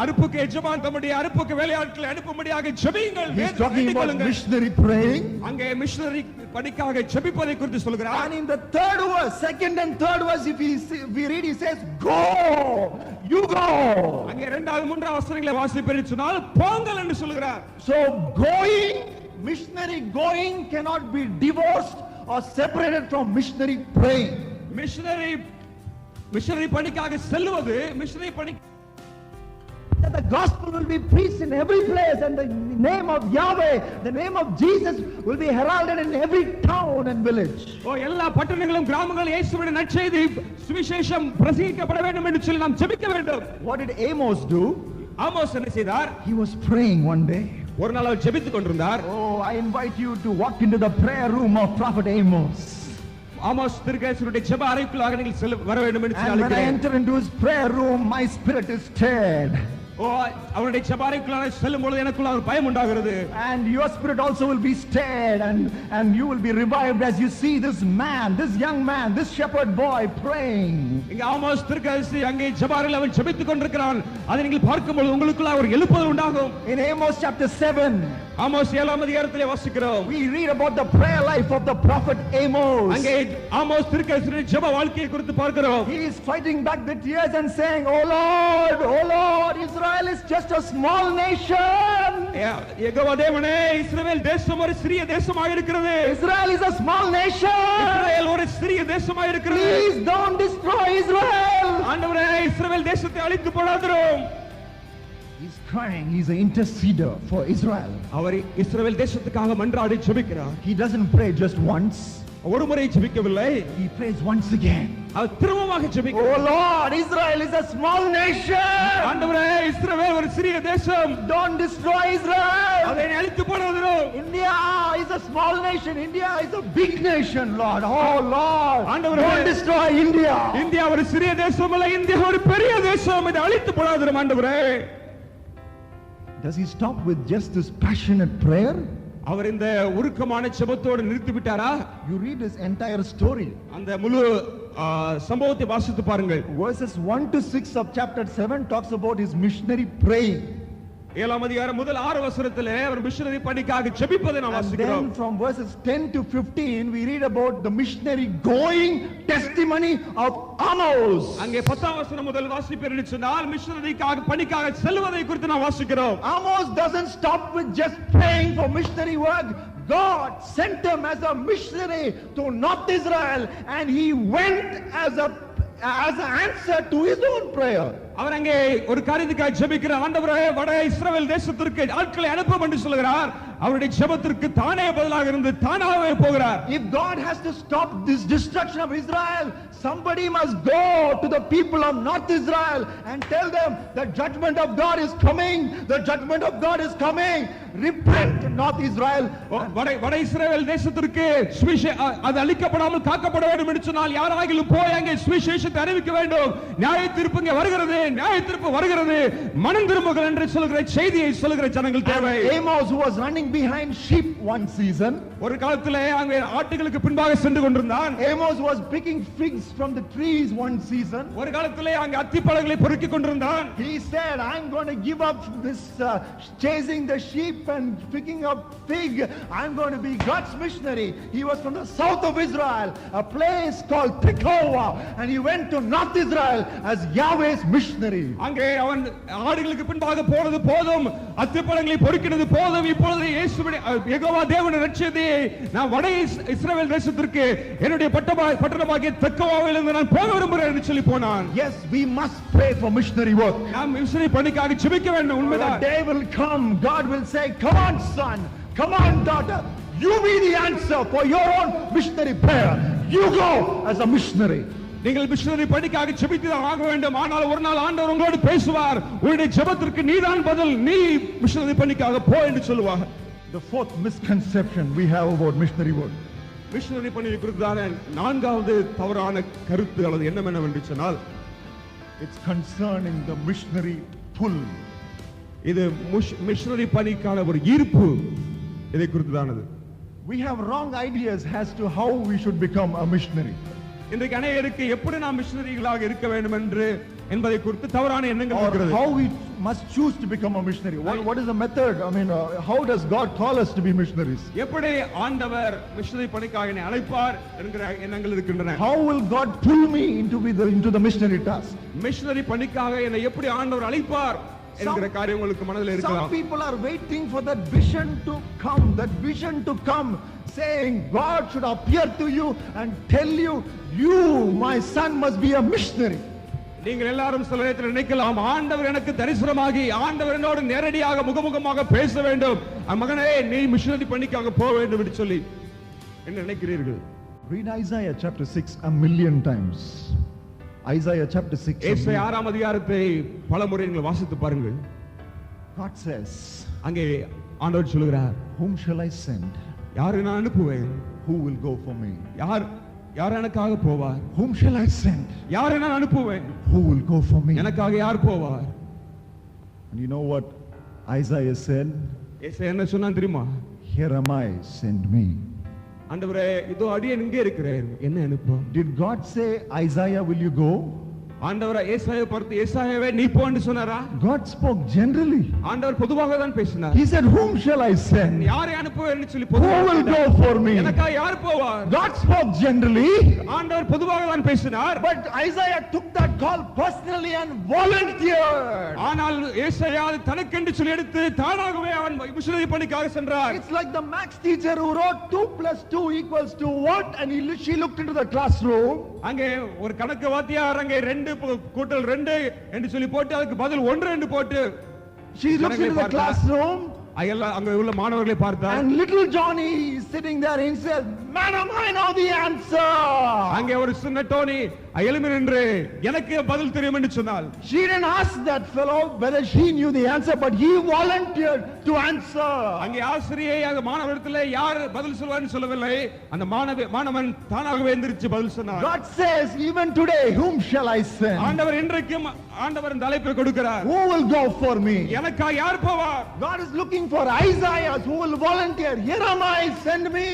அறுப்புக்கு எஜமான் தம்முடைய அறுப்புக்கு வேலையாட்களை அனுப்பும்படியாக ஜெபியுங்கள்.
He is talking about missionary praying.
அங்கே மிஷனரி பணிக்காக ஜெபிப்பதை குறித்து சொல்கிறார்.
And in the third verse, second and third verse, if we read, he says, go, you go.
அங்கே இரண்டாவது மூன்றாவது வசனங்களை வாசிப்பேன் சொன்னால் போங்கள் என்று சொல்கிறார்.
So going, missionary going cannot be divorced or separated from missionary praying.
Missionary பணிக்காக செல்வது மிஷனரி பணி
that the gospel will be preached in every place and the name of Yahweh, the name of Jesus will be heralded in every town and village.
எல்லா பட்டணங்களும் கிராமங்களும் இயேசுவின் நற்செய்தி சுவிசேஷம் பிரசங்கிக்கப்பட வேண்டும் என்று சொல்லி நாம் ஜெபிக்க வேண்டும்.
What did Amos do?
Amos என்ன செய்தார்?
He was praying one day.
ஒரு நாள் அவர் ஜெபித்துக் கொண்டிருந்தார்.
Oh, I invite you to walk into the prayer room of prophet Amos.
Amos தீர்க்கதரிசியுடைய ஜெப அறைக்குள்ளாக நீங்கள் வர வேண்டும் என்று
And when I enter into his prayer room, my spirit is stirred.
அவருடைய ஜெப அறைக்குள்ளாக செல்லும் பொழுது எனக்குள்ள ஒரு பயம் உண்டாகிறது.
And your spirit also will be stirred and you will be revived as you see this man, this young man, this shepherd boy praying.
இங்க Amos தீர்க்கதரிசி அங்கே ஜெப அறையில் அவன் ஜெபித்துக் கொண்டிருக்கிறான். அதை நீங்கள் பார்க்கும் பொழுது உங்களுக்குள்ள ஒரு எழுப்புதல் உண்டாகும்.
In Amos chapter 7,
ஆமோஸ் 7ஆம் அதிகாரத்திலே வாசிக்கிறோம்.
we read about the prayer life of the prophet Amos.
அங்கே ஆமோஸ் தீர்க்கதரிசியுடைய ஜெப வாழ்க்கையை குறித்து பார்க்கிறோம்.
He is fighting back the tears and saying, oh Lord, Israel is just a small nation.
Jehovah தேவனே, இஸ்ரவேல் தேசம் ஒரு சிறிய தேசமாக இருக்கிறது.
Israel is a small nation.
இஸ்ரவேல் ஒரு சிறிய தேசமாக இருக்கிறது.
Please don't destroy Israel.
ஆண்டவரே, இஸ்ரவேல் தேசத்தை அழித்து போடாதீரும்.
He's crying. He's an interceder for Israel.
அவர் இஸ்ரவேல் தேசத்துக்காக மன்றாடி ஜெபிக்கிறார்.
He doesn't pray just once.
ஒரு முறை ஜெபிக்கவில்லை.
He prays once again.
அவர் திரும்பமாக ஜெபிக்கிறார்.
Oh Lord, Israel is a small nation.
ஆண்டவரே, இஸ்ரவேல் ஒரு சிறிய தேசம்.
Don't destroy Israel.
அதை அழித்து போடாதீரும்.
India is a small nation. India is a big nation, Lord. Oh Lord,
ஆண்டவரே,
don't destroy India.
இந்தியா ஒரு சிறிய தேசம் அல்ல, இந்தியா ஒரு பெரிய தேசம். இதை அழித்து போடாதீரும் ஆண்டவரே.
Does he stop with just this passionate prayer?
அவர் இந்த உருக்கமான ஜெபத்தோடு நிறுத்தி விட்டாரா?
You read his entire story.
அந்த முழு சம்பவத்தை வாசித்து பாருங்கள்.
Verses 1 to 6 of chapter 7 talks about his missionary praying.
7ஆம் அதிகாரம் முதல் 6 வசனத்திலே அவர் மிஷனரி பணிக்காக ஜெபிப்பதை நாம் வாசிக்கிறோம்.
And then from verses 10 to 15 we read about the missionary going testimony of Amos.
அங்கே 10ஆம் வசனம் முதல் வாசிப்பேன் என்று சொன்னால் மிஷனரிக்காக பணிக்காக செல்வதை குறித்து நாம் வாசிக்கிறோம்.
Amos doesn't stop with just praying for missionary work. God sent him as a missionary to North Israel and he went as an answer to his own prayer.
அவர் அங்கே ஒரு காரியத்துக்காக ஜெபிக்கிறார். ஆண்டவரே, வட இஸ்ரவேல் தேசத்திற்கு ஆட்களை அனுப்பும் என்று சொல்கிறார். அவருடைய ஜெபத்திற்கு தானே பதிலாக இருந்து தானாகவே போகிறார்.
If God has to stop this destruction of Israel, somebody must go to the people of North Israel and tell them the judgment of God is coming. The judgment of God is coming. Repent, North Israel.
வட இஸ்ரவேல் தேசத்திற்கு அது அழிக்கப்படாமல் காக்கப்பட வேண்டும் என்று சொன்னால் யாராகிலும் போய் அங்கே சுவிசேஷத்தை அறிவிக்க வேண்டும். நியாய தீர்ப்பு இங்கே வருகிறது, நியாய தீர்ப்பு வருகிறது, மனம் திரும்புங்கள் என்று சொல்கிற செய்தியை சொல்கிற ஜனங்கள் தேவை.
Amos, who was running behind sheep one season,
ஒரு காலத்திலே அங்கே ஆட்டுகளுக்கு பின்பாக சென்று கொண்டிருந்தான்.
Amos was picking figs from the trees one season.
ஒரு காலத்திலே அங்கே அத்திப்பழங்களை பொறுக்கிக் கொண்டிருந்தான்.
He said, I'm going to give up this chasing the sheep and picking up fig. I'm going to be God's missionary. He was from the south of Israel, a place called Tekoa, and he went to North Israel as Yahweh's missionary.
அங்கே அவன் ஆடுகளுக்கு பின்பாக போனது போதும், அத்திப்பழங்களை பொறுக்கினது போதும், இப்பொழுது இயேசுவின் யெகோவா தேவனுடைய ரட்சியத்தை நான் வட இஸ்ரவேல் தேசத்திற்கு என்னுடைய பட்டணமாகிய தெக்கோவாவிலிருந்து நான் போக விரும்புகிறேன் என்று சொல்லி போனான்.
Yes, we must pray for missionary work.
நாம் மிஷனரி பணிக்காக ஜெபிக்க வேண்டும். உண்மைதான்.
The day will come, God will say, come on son, come on daughter, you be the answer for your own missionary prayer. You go as a missionary.
நீங்கள் missionary பணிக்காக ஜெபித்து ஆக வேண்டும். ஆனால் ஒரு நாள் ஆண்டவர் உங்களோடு பேசுவார். உங்களுடைய ஜெபத்திற்கு நீதான் பதில், நீ மிஷனரி பணிக்காக போ என்று சொல்லுவார்.
The fourth misconception we have about missionary work.
Missionary பணியை குறித்தான நான்காவது தவறான கருத்து அல்லது எண்ணம் என்னவென்று சொன்னால்,
it's concerning the missionary pull.
இது மிஷனரி பணிக்கான ஒரு ஈர்ப்பு, இதை குறித்துதானது.
We have wrong ideas as to how we should become a missionary.
இன்றைக்கு அநேகருக்கு எப்படி நாம் மிஷனரிகளாக இருக்க வேண்டும் என்று என்பதை குறித்து தவறான எண்ணங்கள் இருக்கிறது.
How we must choose to become a missionary. What is the method? I mean, how does God call us to be missionaries?
எப்படி ஆண்டவர் மிஷனரி பணிக்காக என்னை அழைப்பார் என்கிற எண்ணங்கள் இருக்கின்றன.
How will God pull me into the missionary task?
Missionary பணிக்காக என்னை எப்படி ஆண்டவர் அழைப்பார் என்கிற காரியம் உங்களுக்கு மனதில் இருக்கலாம்.
Some people are waiting for that vision to come, saying God should appear to you and tell you, you my son must be a missionary.
நீங்கள் எல்லாரும் சில நேரத்தில் நினைக்கலாம், ஆண்டவர் எனக்கு தரிசனமாகி ஆண்டவர் என்னோடு நேரடியாக முகமுகமாக பேச வேண்டும், மகனே நீ மிஷனரி பணிக்காக போக வேண்டும் என்று சொல்லி என்ன நினைக்கிறீர்கள்?
Read Isaiah chapter 6 a million times. Isaiah chapter 6.
ஏசாயா 6ஆம் அதிகாரத்தை பல முறை நீங்கள் வாசித்து பாருங்கள்.
God says,
அங்கே ஆண்டவர் சொல்கிறார்,
whom shall I send?
யாரை நான் அனுப்புவேன்?
Who will go for me?
யார் எனக்காக போவார்?
Whom shall I send?
யாரை நான் அனுப்புவேன்?
Who will go for me?
எனக்காக யார் போவார்?
And you know what Isaiah said?
ஏசாயா என்ன சொன்னான் தெரியுமா?
Here am I, send me.
ஆண்டவரே இதோ அடியேன் இங்கே இருக்கிறேன், என்ன அனுப்பு.
Did God say, Isaiah, will you go?
ஆண்டவர் ஏசாயாவை பார்த்து, ஏசாயாவே நீ போ என்று சொன்னாரா?
God spoke generally.
ஆண்டவர் பொதுவாக தான் பேசினார்.
He said, whom shall I send?
யாரை அனுப்புவேன்னு சொல்லி
Who will go for me?
எனக்காக யார் போவார்?
God spoke generally.
ஆண்டவர் பொதுவாக தான் பேசினார்.
But Isaiah took that call personally and volunteered.
ஆனால் ஏசாயா தனக்கென்று சொல்லி எடுத்து தானாகவே அவன் மிஷனரி பணிக்காக சென்றார்.
It's like the maths teacher who wrote 2 + 2 = what, and she looked into the classroom.
அங்கே ஒரு கணக்கு வாத்தியார் அங்கே 2 கூட்டல் 2 என்று சொல்லி போட்டு அதுக்கு பதில் 1 என்று போட்டு
she looked into the classroom.
அங்க உள்ள மாணவர்களை பார்த்தார்.
And little Johnny is sitting there and said, madam, I know the answer.
அங்கே ஒரு சின்ன டோனி எழும்பி நின்று எனக்கு பதில் தெரியும் என்று சொன்னாள்.
She didn't ask that fellow whether she knew the answer, but he volunteered to answer.
அங்கே ஆசிரியை அந்த மாணவரிடத்திலே யார் பதில் சொல்வார்னு சொல்லவில்லை, அந்த மாணவன் தானாகவே எந்திரிச்சு பதில் சொன்னார்.
God says, even today, whom shall I send?
ஆண்டவர் இன்றைக்கும் ஆண்டவர் இந்த அழைப்பை கொடுக்கிறார்.
Who will go for me?
எனக்காக யார் போவார்?
God is looking for Isaiah who will volunteer. Here am I, send me.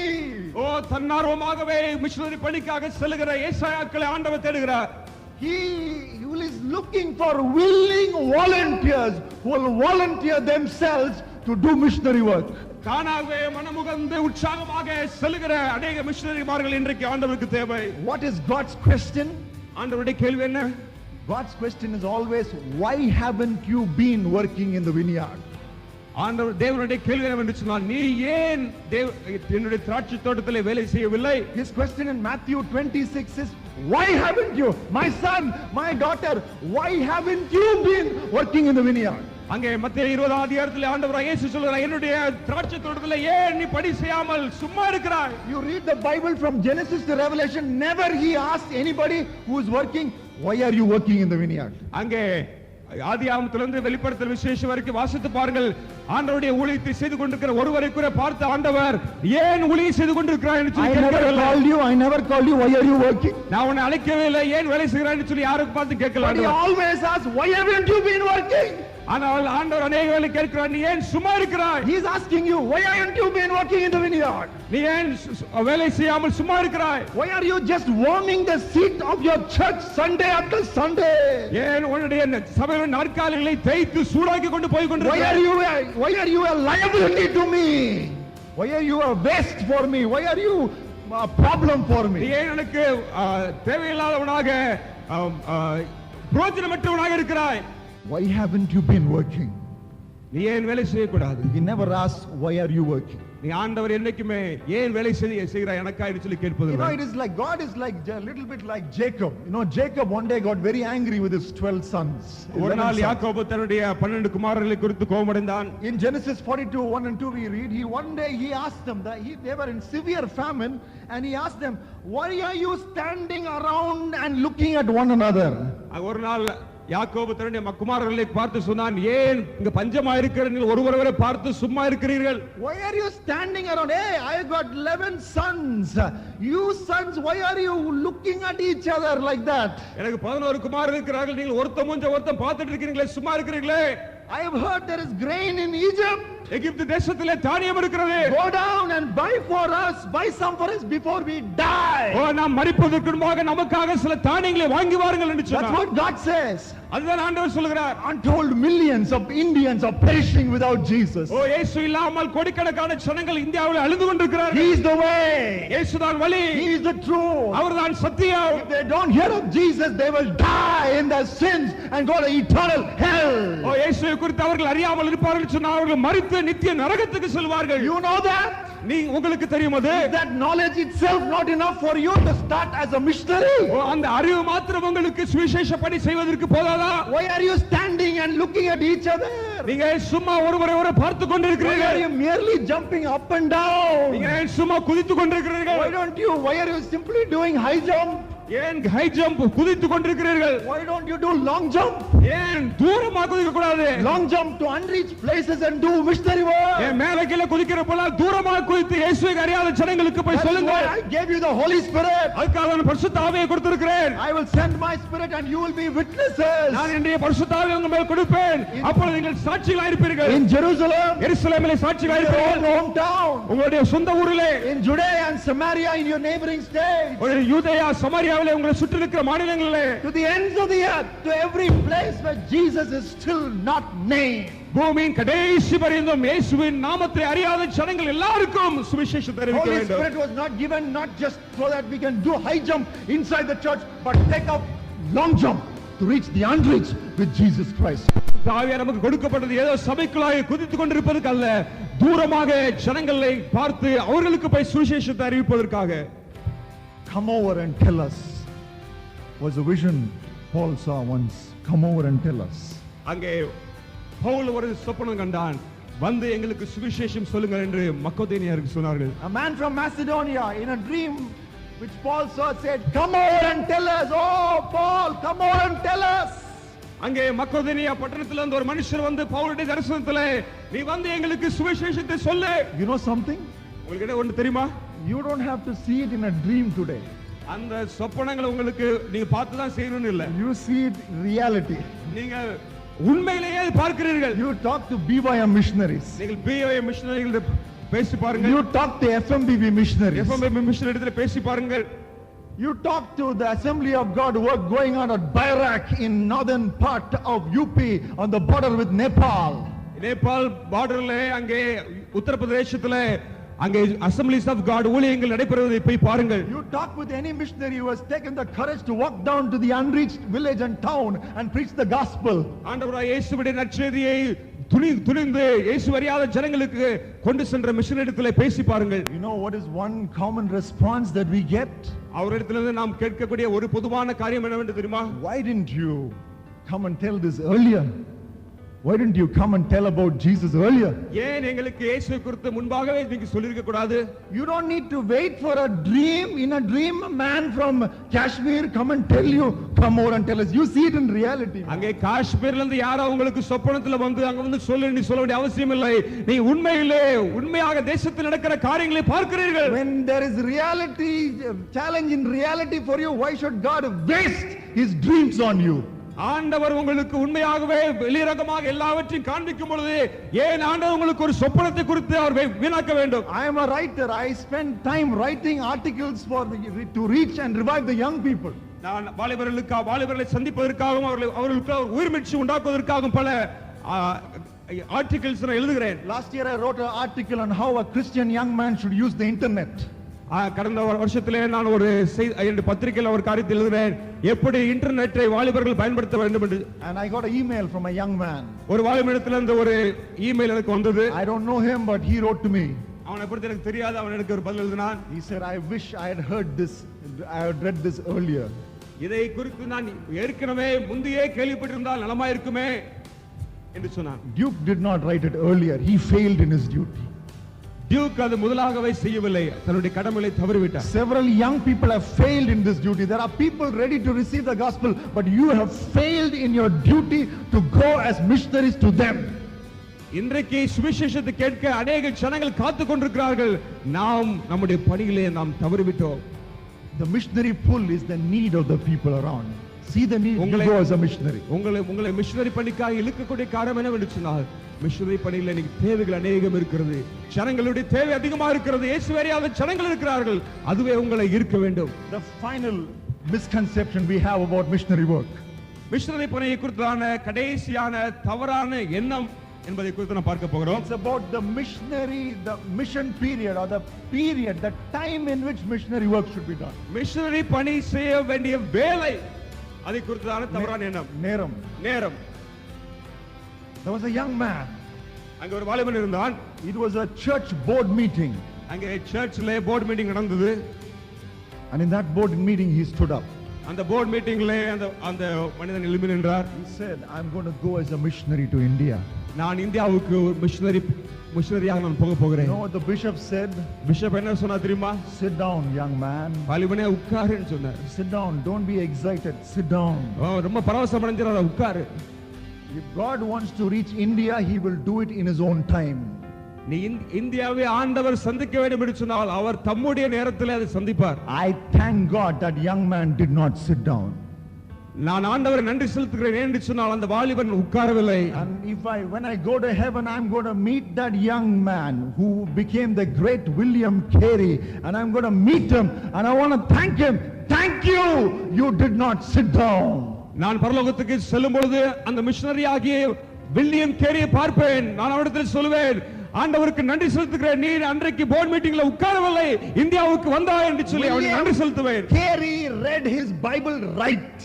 ஓ தன்னார்வமாகவே மிஷனரி பணிக்காக செல்லுகிற ஏசாயாக்களை ஆண்டவர் தேடுகிறார்.
He is looking for willing volunteers who will volunteer themselves to do missionary work.
தானாகவே மனமுகந்து உற்சாகமாக செல்லுகிற அநேக மிஷனரிமார்கள் இன்றைக்கு ஆண்டவருக்கு தேவை.
What is God's question?
ஆண்டவருடைய கேள்வி என்ன?
God's question is always, why haven't you been working in the vineyard?
ஆண்டவர் தேவனுடைய கேள்வி என்னவென்று சொன்னால், நீ ஏன் என்னுடைய திராட்சை தோட்டத்திலே வேலை செய்யவில்லை?
His question in Matthew 26 is, why haven't you, my son, my daughter, why haven't you been working in the vineyard?
அங்கே மத்தேயு 20ஆம் அதிகாரத்திலே ஆண்டவராகிய இயேசு சொல்கிறார், என்னுடைய திராட்சை தோட்டத்திலே ஏன் நீ பணி செய்யாமல் சும்மா இருக்கிறாய்?
You read the Bible from Genesis to Revelation, never he asked anybody who is working, why are you working in the vineyard?
அங்கே ஆதியாகமத்திலிருந்து வெளிப்படுத்தல் விசேஷம் வரைக்கும் வாசித்து பாருங்கள். ஆண்டவருடைய ஊழியத்தை செய்து கொண்டிருக்கிற ஒருவரை கூட பார்த்த ஆண்டவர் ஏன் ஊழியம் செய்து கொண்டிருக்கிறாய் என்று சொல்லி கேட்கவில்லை.
I never called you, why are you working?
நான் உன்னை அழைக்கவே இல்லை, ஏன் வேலை செய்கிறாய் என்று சொல்லி யாருக்கு பார்த்து கேட்கல.
But he always asks, why haven't you been working?
ஆனால் ஆண்டவர் அநேக வேளை கேட்கிறார், நீ ஏன் சும்மா இருக்கிறாய்?
He is asking you, why haven't you been working in the vineyard?
நீ ஏன் வேலை செய்யாமல் சும்மா இருக்கிறாய்?
Why are you just warming the seat of your church Sunday after Sunday?
ஏன் உன்னுடைய சபையின் நாற்காலிகளை தேய்த்து சூடாக்கி கொண்டு போய் கொண்டிருக்கிறாய்?
Why are you a liability to me? Why are you a waste for me? Why are you a problem for me?
நீ ஏன் எனக்கு தேவையில்லாதவனாக பிரயோஜனமற்றவனாக இருக்கிறாய்?
Why haven't you been working?
நீ ஏன் வேலை செய்யக்கூடாது?
He never asks, why are you working?
நீ ஆண்டவர் என்னைக்குமே ஏன் வேலை செய்கிறாய் எனக்காக சொல்லி கேட்பது.
It is like God is like a little bit like Jacob. Jacob one day got very angry with his 12 sons.
ஒரு நாள் யாக்கோபு தன்னுடைய 12 குமாரர்களை குறித்து கோபமடைந்தான்.
In Genesis 42:1 and 2 we read, one day he asked them that they were in severe famine, and he asked them, why are you standing around and looking at one another?
ஒரு நாள் யாக்கோபு தன்னுடைய குமாரர்களை பார்த்து சொன்னான், ஏன் இங்க பஞ்சமா இருக்கிறீர்கள், ஒருவரை பார்த்து சும்மா இருக்கிறீர்கள்?
Why are you standing around? Hey, I got 11 sons. You sons, why are you looking at each other like that?
எனக்கு 11 குமாரர்கள் இருக்கிறார்கள், நீங்கள் ஒருத்த மூஞ்ச ஒருத்தன் பார்த்துட்டு இருக்கீங்களே, சும்மா இருக்கிறீங்களே?
I have heard there is grain in Egypt.
எகிப்து தேசத்திலே தானியம் இருக்கிறது.
Go down and buy for us, buy some for us before we die.
நாம் மரிப்பதற்கு முன்பாக நமக்காக சில தானியங்களை வாங்கி வாருங்கள் என்று சொன்னார்.
That's what God says.
அதுதான் ஆண்டவர் சொல்கிறார்.
Untold millions of Indians are perishing without Jesus.
இயேசு இல்லாமல் கோடிக்கணக்கான ஜனங்கள் இந்தியாவில் அழிந்து கொண்டிருக்கிறார்கள்.
He is the way.
இயேசுதான் வழி.
He is the truth.
அவர்தான் சத்தியம்.
If they don't hear of Jesus, they will die in their sins and go to eternal hell.
இயேசுவை குறித்து அவர்கள் அறியாமல் இருப்பார்கள் சொன்னால் அவர்கள் மரித்து நித்திய நரகத்துக்கு செல்வார்கள்.
You know that?
நீ உங்களுக்கு தெரியும் அது?
Is that knowledge itself not enough for you to start as a missionary?
அந்த அறிவு மாத்திரம் உங்களுக்கு சுவிசேஷ பணி செய்வதற்கு போதாதா?
Why are you standing and looking at each other?
நீங்க சும்மா ஒருவரை பார்த்து கொண்டிருக்கிறீர்கள்.
Why are you merely jumping up and down?
நீங்க சும்மா குதித்து கொண்டிருக்கிறீர்கள்.
Why are you simply doing high jump?
ஏன் ஹை ஜம்ப் குதித்து கொண்டிருக்கிறீர்கள்?
Why don't you do long jump?
ஏன் தூரமா குதிக்க கூடாது?
Long jump to unreached places and do missionary work.
ஏன் மேலே கீழே குதிக்கிற போல தூரமா குதித்து இயேசுவை அறியாத ஜனங்களுக்கு போய் சொல்லுங்க.
I gave you the Holy Spirit.
அதுக்காக நான் பரிசுத்த ஆவியை கொடுத்திருக்கிறேன்.
I will send my spirit and you will be witnesses.
நான் என்னுடைய பரிசுத்த ஆவியை உங்க மேல் கொடுப்பேன். அப்பொழுது நீங்கள் சாட்சிகளாய் இருப்பீர்கள்.
In Jerusalem,
எருசலேமிலே சாட்சிகளாய் இருப்பீர்கள்.
hometown,
உங்களுடைய சொந்த ஊரிலே,
in Judea and Samaria, in your neighboring states,
ஒரு யூதேயா சமாரியாவிலே உங்களை சுற்றி இருக்கிற மாநிலங்களிலே,
to the ends of the earth, to every place where Jesus is still not named.
பூமியின் கடைசி பரியந்தம் இயேசுவின் நாமத்தை அறியாத ஜனங்கள் எல்லாருக்கும் சுவிசேஷத்தை அறிவிக்க
Holy
வேண்டும்.
Spirit was not given not just so that we can do high jump inside the church, but take up long jump to reach the unreached with Jesus Christ.
ஆவியானவர் நமக்கு கொடுக்கப்பட்டது ஏதோ சபைக்குள்ளாக குதித்துக் கொண்டிருப்பதற்கு அல்ல, தூரமாக ஜனங்களை பார்த்து அவர்களுக்கு போய் சுவிசேஷத்தை அறிவிப்பதற்காக.
Come over and tell us was a vision Paul saw once. Come over and tell us.
அங்கே பவுல் ஒரு சொப்பனம் கண்டான், வந்து எங்களுக்கு சுவிசேஷம் சொல்லுங்கள் என்று மக்கோதேனியருக்கு சொன்னார்கள்.
A man from Macedonia in a dream which Paul saw said, come over and tell us. Oh Paul, come over and tell us.
அங்கே மக்கோதேனியா பட்டணத்தில் இருந்த ஒரு மனுஷர் வந்து பவுலுடைய தரிசனத்திலே, நீ வந்து எங்களுக்கு சுவிசேஷத்தை சொல்லு.
You know something?
உங்களுக்கு ஒன்று தெரியுமா?
You don't have to see it in a dream today.
அந்த சொப்பனங்களை உங்களுக்கு நீங்க பார்த்து தான் செய்யணும்னு இல்ல.
You see it in reality.
நீங்க உண்மையிலேயே பார்க்கிறீர்கள்.
You talk to BYM missionaries.
நீங்கள் BYM மிஷனரிகளிடம் பேசி பாருங்கள்.
You talk to FMBB missionaries.
FMBB மிஷனரிகளிடம் பேசி பாருங்கள்.
You talk to the Assembly of God work going on at Bairak in northern part of UP on the border with Nepal. Nepal பார்டர்ல அங்கே உத்தரப்பிரதேசத்திலே அங்கே Assemblies of God ஊழியங்கள் நடைபெறுவதை போய் பாருங்கள். You talk with any missionary who has taken the courage to walk down to the unreached village and town and preach the gospel. ஆண்டவராகிய இயேசுவின் நற்செய்தியை துணிந்து இயேசு அறியாத ஜனங்களுக்கு கொண்டு சென்ற மிஷனரிடத்திலே பேசி பாருங்கள். You know what is one common response that we get? அவரிடத்திலிருந்து நாம் கேட்கக்கூடிய ஒரு பொதுவான காரியம் என்னவென்று தெரியுமா? Why didn't you come and tell this earlier? Why didn't you come and tell about Jesus earlier?
ஏன் எங்களுக்கு இயேசுவை குறித்து முன்பாகவே நீங்க சொல்லிருக்க கூடாது?
You don't need to wait for a dream. In a dream, a man from Kashmir come and tell you, come over and tell us. You see it in reality.
அங்கே காஷ்மீர்ல இருந்து யாரோ உங்களுக்கு சொப்பனத்துல வந்து அங்க வந்து சொல்ல வேண்டிய அவசியம் இல்லை. நீ உண்மையாக தேசத்தில் நடக்கிற காரியங்களை பார்க்கிறீர்கள்.
When there is reality, challenge in reality for you, why should God waste his dreams on you?
ஆண்டவர் உங்களுக்கு உண்மையாகவே வெளிரகமாக எல்லாவற்றையும் காண்பிக்கும் பொழுது ஏன் ஆண்டவர் உங்களுக்கு ஒரு சொப்பனத்தை குறித்து அவர் வீணாக்க வேண்டும்?
I am a writer. I spend time writing articles to reach and revive the young people.
நான் வாலிபர்களை சந்திப்பதற்காகவும் அவர்களுக்கு உயிர்மீட்சி உண்டாக்குவதற்காகவும் பல ஆர்டிகல்ஸ் நான் எழுதுகிறேன்.
Last year I wrote an article on how a Christian young man should use the internet.
கடந்த வருஷத்திலே நான் ஒரு பத்திரிகையில் ஒரு காரியத்தை எழுதுறேன், எப்படி இன்டர்நெட்டை வாலிபர்கள் பயன்படுத்த வேண்டும் என்று.
And I got an email from a young man.
ஒரு வாலிபனிடத்தில் இருந்து ஒரு இமெயில் எனக்கு வந்தது.
I don't know him, but he wrote to me.
அவனை பற்றி எனக்கு தெரியாது, அவன் எனக்கு ஒரு பதில் எழுதினான்.
He said, I wish I had heard this, I had read this earlier.
இதை குறித்து நான் ஏற்கனவே முந்தையே கேள்விப்பட்டிருந்தால் நலமா இருக்குமே என்று சொன்னான்.
Duke did not write it earlier. He failed in his duty.
Duke அது முதலாகவே செய்யவில்லை, தன்னுடைய கடமையை தவறிவிட்டார்.
Several young people have failed in this duty. There are people ready to receive the gospel, but you have failed in your duty to go as missionaries to them.
இன்றைக்கு சுவிசேஷத்தை கேட்க அநேக ஜனங்கள் காத்துக் கொண்டிருக்கிறார்கள். நாம் நம்முடைய பணியிலே நாம் தவறிவிட்டோம்.
The missionary pull is the need of the people around. See the need, you go as a missionary.
உங்களை மிஷனரி பணிக்காக இழுக்கக்கூடிய காரணம் என்னவென்று சொன்னால், மிஷனரி பணியில் இன்னைக்கு தேவைகள் அநேகம் இருக்கிறது, ஜனங்களுடைய தேவை அதிகமா இருக்கிறது, இயேசு அறியாத ஜனங்கள் இருக்கிறார்கள், அதுவே உங்களை ஈர்க்க வேண்டும்.
The final misconception we have about missionary work.
Missionary பணியை குறித்தான கடைசியான தவறான எண்ணம் என்பதை குறித்து நாம் பார்க்க போகிறோம்.
It's about the mission period, or the period, the time in which missionary work should be done.
Missionary பணி செய்ய வேண்டிய வேலை, அதை குறித்தான தவறான எண்ணம். நேரம்.
There was a young man.
அங்க ஒரு வாலிபன் இருந்தான்.
It was a church board meeting.
அங்க சர்ச்ல போர்ட் மீட்டிங் நடந்தது.
And in that board meeting he stood up.
அந்த போர்ட் மீட்டிங்ல அந்த மனிதன் எழும்பி நின்றார்.
He said, I'm going to go as a missionary to India.
நான் இந்தியாவுக்கு ஒரு மிஷனரியாக நான் போகிறேன்.
You know what the bishop said?
Bishop என்ன சொன்னார் தெரியுமா?
Sit down, young man.
வாலிபனே உட்காருன்னு சொன்னார்.
Sit down, don't be excited. Sit down.
ரொம்ப பரவசம் அடைஞ்சிராத, உட்காரு.
If God wants to reach India, he will do it in his own time.
நீ இந்தியாவை ஆண்டவர் சந்திக்க வேண்டும் என்று சொன்னால் அவர் தம்முடைய நேரத்தில் அதை சந்திப்பார்.
I thank God that young man did not sit down.
நான் ஆண்டவரை நன்றி செலுத்துகிறேன் என்று சொன்னால் அந்த வாலிபன் உட்காரவில்லை.
And when I go to heaven, I'm going to meet that young man who became the great William Carey, and I'm going to meet him and I want to thank him. Thank you, you did not sit down.
நான் பரலோகத்துக்கு செல்லும் பொழுது அந்த missionary ஆகிய William கேரியை பார்ப்பேன். நான் அவரிடத்தில் சொல்லுவேன், ஆண்டவருக்கு நன்றி செலுத்துகிறேன், நீ அன்றைக்கு போர்ட் மீட்டிங்ல உட்காரவில்லை, இந்தியாவுக்கு வந்தாய் என்று சொல்லி அவருக்கு நன்றி செலுத்துவேன்.
Carey read his Bible right.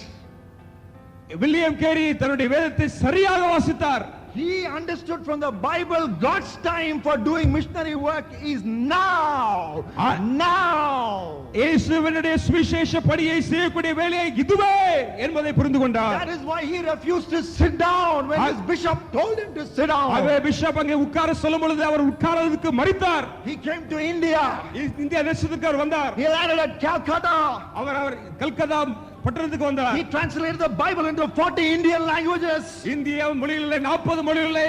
William carry தன்னுடைய வேதத்தை சரியாக வாசித்தார்.
He understood from the Bible God's time for doing missionary work is now.
இயேசுவினுடைய சுவிசேஷ பணியை செய்யக்கூடிய வேலை இதுவே என்பதை புரிந்து கொண்டார்.
That is why he refused to sit down when his bishop told him to sit down.
அவரே பிஷப் அங்கே உட்கார சொல்லும் பொழுது அவர் உட்கார்றதுக்கு மறுத்தார்.
He came to India.
India தேசத்துக்கு அவர் வந்தார்.
He landed at Calcutta.
அவர் கல்கத்தா பட்டணத்துக்கு வந்தார்.
He translated the Bible into 40 Indian languages.
இந்திய மொழிகளிலே 40 மொழிகளிலே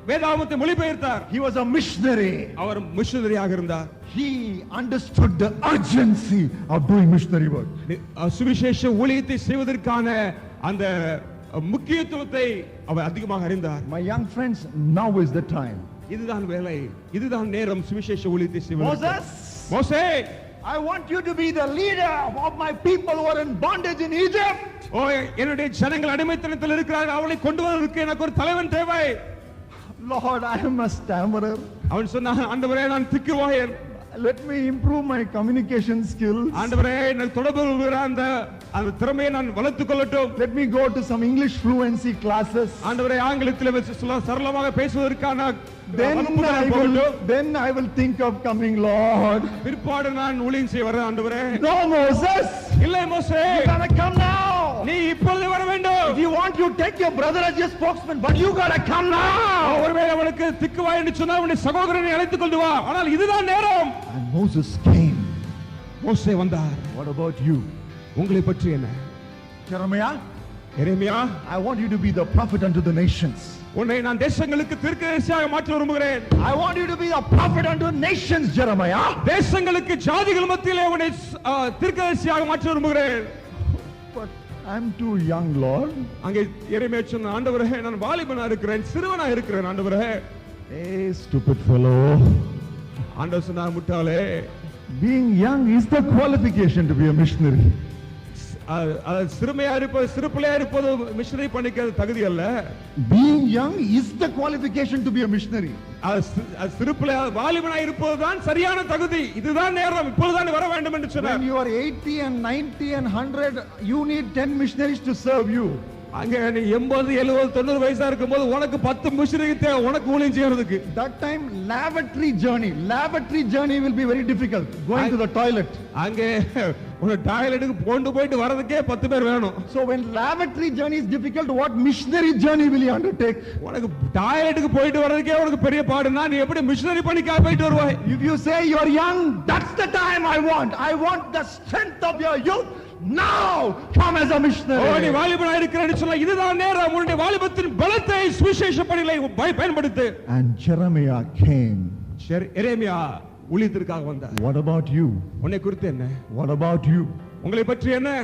வேதாகமத்தை மொழிபெயர்த்தார்.
He was a missionary.
அவர் மிஷனரியாக இருந்தார்.
He understood the urgency of doing missionary work.
சுவிசேஷ ஊழியத்தை செய்வதற்கான அந்த முக்கியத்துவத்தை அவர் அதிகமாக அறிந்தார்.
My young friends, now is the time.
இதுதான் வேலை, இதுதான் நேரம் சுவிசேஷ ஊழியத்தை செய்வதற்கு. மோசே,
I want you to be the leader of my people who are in bondage in Egypt.
என்னுடைய ஜனங்கள் அடிமைத்தனத்தில் இருக்கிறார்கள், அவளை கொண்டு வருவதற்கு எனக்கு ஒரு தலைவன் தேவை.
Lord, I am a stammerer.
அவன் சொன்னான், ஆண்டவரே நான் திக்குவாயன்,
let me improve my communication skills.
ஆண்டவரே நான் தொடர்பு கொள்கிற அந்த திறமையை நான் வளர்த்துக் கொள்ளட்டும்.
Let me go to some English fluency classes.
ஆண்டவரே ஆங்கிலத்தில் சரளமாக பேசுவதற்கான
then I will think of coming, Lord.
பிற்பாடு நான் ஊழியம் செய்ய வரேன் ஆண்டவரே.
No, Moses.
இல்லை மோசே,
you gotta come now.
நீ இப்பொழுது வர வேண்டும்.
If you want, you take your brother as your spokesman, but you gotta come now.
ஒருவேளை அவனுக்கு திக்குவா என்று சொன்னால் உன்னுடைய சகோதரனை அழைத்துக் கொண்டு வா, ஆனால் இதுதான் நேரம்.
And Moses came.
மோசே வந்தார்.
What about you?
உங்களை பற்றி என்ன?
Jeremiah,
Jeremiah,
I want you to be the prophet unto the nations.
உன்னை நான் தேசங்களுக்கு தீர்க்கதரிசியாக மாற்ற விரும்புகிறேன்.
I want you to be a prophet unto nations, Jeremiah.
தேசங்களுக்கு ஜாதிகள் மத்தியிலே உன்னை தீர்க்கதரிசியாக மாற்ற விரும்புகிறேன்.
But I'm too young, Lord.
அங்கே எரேமியா சொன்ன, ஆண்டவரே நான் வாலிபனா இருக்கிறேன், சிறுவனா இருக்கிறேன் ஆண்டவரே.
Hey, stupid fellow.
ஆண்டவர் சொன்னார், முட்டாளே,
Being young is the qualification to be a missionary.
சிறுமையா இருப்பது, சிறு பிள்ளையா இருப்பது மிஷனரி பண்ணிக்க தகுதி அல்ல.
Being young is the qualification to be a missionary.
சிறு பிள்ளையா வாலிபனா இருப்பதுதான் சரியான தகுதி. இதுதான் நேரம், இப்பொழுதுதான் வர வேண்டும் என்று சொன்னார்.
When you are 80 and 90 and 100, you need 10 missionaries to serve you.
அங்க நீ 80 70 90 வயசா இருக்கும்போது உனக்கு 10 மிஷனரி தேவை உனக்கு ஊழியம் செய்யறதுக்கு.
That time lavatory journey will be very difficult, going to the toilet.
அங்க ஒரு டாய்லெட்டுக்கு போயிட்டு வரதுக்கே 10 பேர் வேணும்.
So when lavatory journey is difficult, what missionary journey will you undertake?
உனக்கு டாய்லெட்டுக்கு போயிட்டு வரதுக்கே உனக்கு பெரிய பாடுனா நீ எப்படி மிஷனரி பணிக்காக போயிட்டு வருவாய்?
If you say you are young, that's the time I want the strength of your youth. Now come as a missionary.
நீ வாலிபனா இருக்கிறேன்னு சொன்னா இதுதான் நேரம், உன்னுடைய வாலிபத்தின் பலத்தை சுவிசேஷ பணியிலே பயன்படுத்து.
And Jeremiah came.
எரேமியா ஊழியத்திற்காக வந்தார்.
What about you?
உன்னை குறித்து என்ன?
What about you?
உங்களை பற்றி என்ன?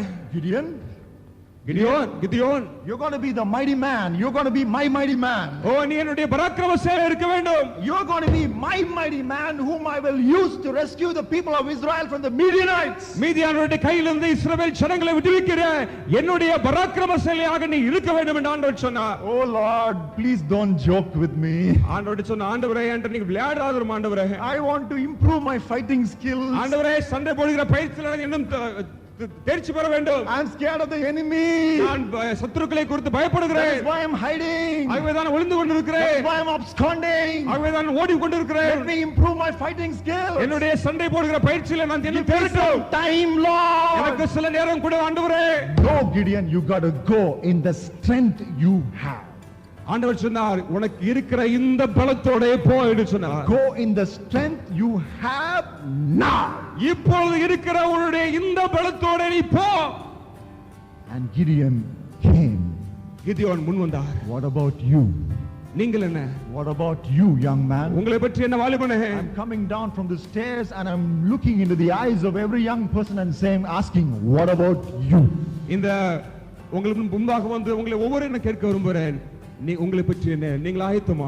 Gideon, you're going to be the mighty man. You're going to be my mighty man.
நீ என்னுடைய பராக்கிரமசாலியா இருக்க வேண்டும்.
You're going to be my mighty man whom I will use to rescue the people of Israel from the Midianites.
மீதியானவருடைய கையிலிருந்து இஸ்ரவேல் ஜனங்களை விடுவிக்கிற என்னுடைய பராக்கிரமசாலியாக நீ இருக்க வேண்டும் என்று ஆண்டவர் சொன்னார்.
Oh Lord, please don't joke with me.
ஆண்டவர் சொன்ன, ஆண்டவரே என்கிட்ட நீங்க விளையாடாதீர் ஆண்டவரே.
I want to improve my fighting skills.
ஆண்டவரே சண்டை போடுகிற பயிற்சியில இன்னும் தேர்ச்சி பெற வேண்டும்.
I'm scared of the enemy.
நான் சத்துருக்களை குறித்து பயப்படுகிறேன்.
That's why I'm hiding.
ஆகவேதான் ஒளிந்து கொண்டிருக்கிறேன்.
That's why I'm absconding.
ஆகவேதான் ஓடி கொண்டிருக்கிறேன்.
Let me improve my fighting skills.
என்னுடைய சண்டை போடுகிற பயிற்சியில நான் என்ன தேறட்டும்.
Time, Lord.
எனக்கு சில நேரம் கூட ஆண்டவரே.
No, Gideon, you got to go in the strength you have.
ஆண்டவர் சொன்னார், உனக்கு இருக்கிற இந்த பலத்தோட போ என்று சொன்னார்.
Go in the strength you have now.
இப்பொழுது இருக்கிற உன்னுடைய இந்த பலத்தோட நீ போ.
And Gideon came.
கிதியோன் முன் வந்தார்.
What about you?
நீங்கள் என்ன?
What about you, young man?
உங்களை பற்றி என்ன வாலிபனே?
I'm coming down from the stairs and I'm looking into the eyes of every young person and saying, asking, what about you?
இந்த உங்களுக்கு முன்பாக வந்து உங்களை ஒவ்வொரு என்ன கேட்க விரும்புகிறேன். நீ உங்களை பற்றி என்ன? நீங்கள் ஆயத்தமா?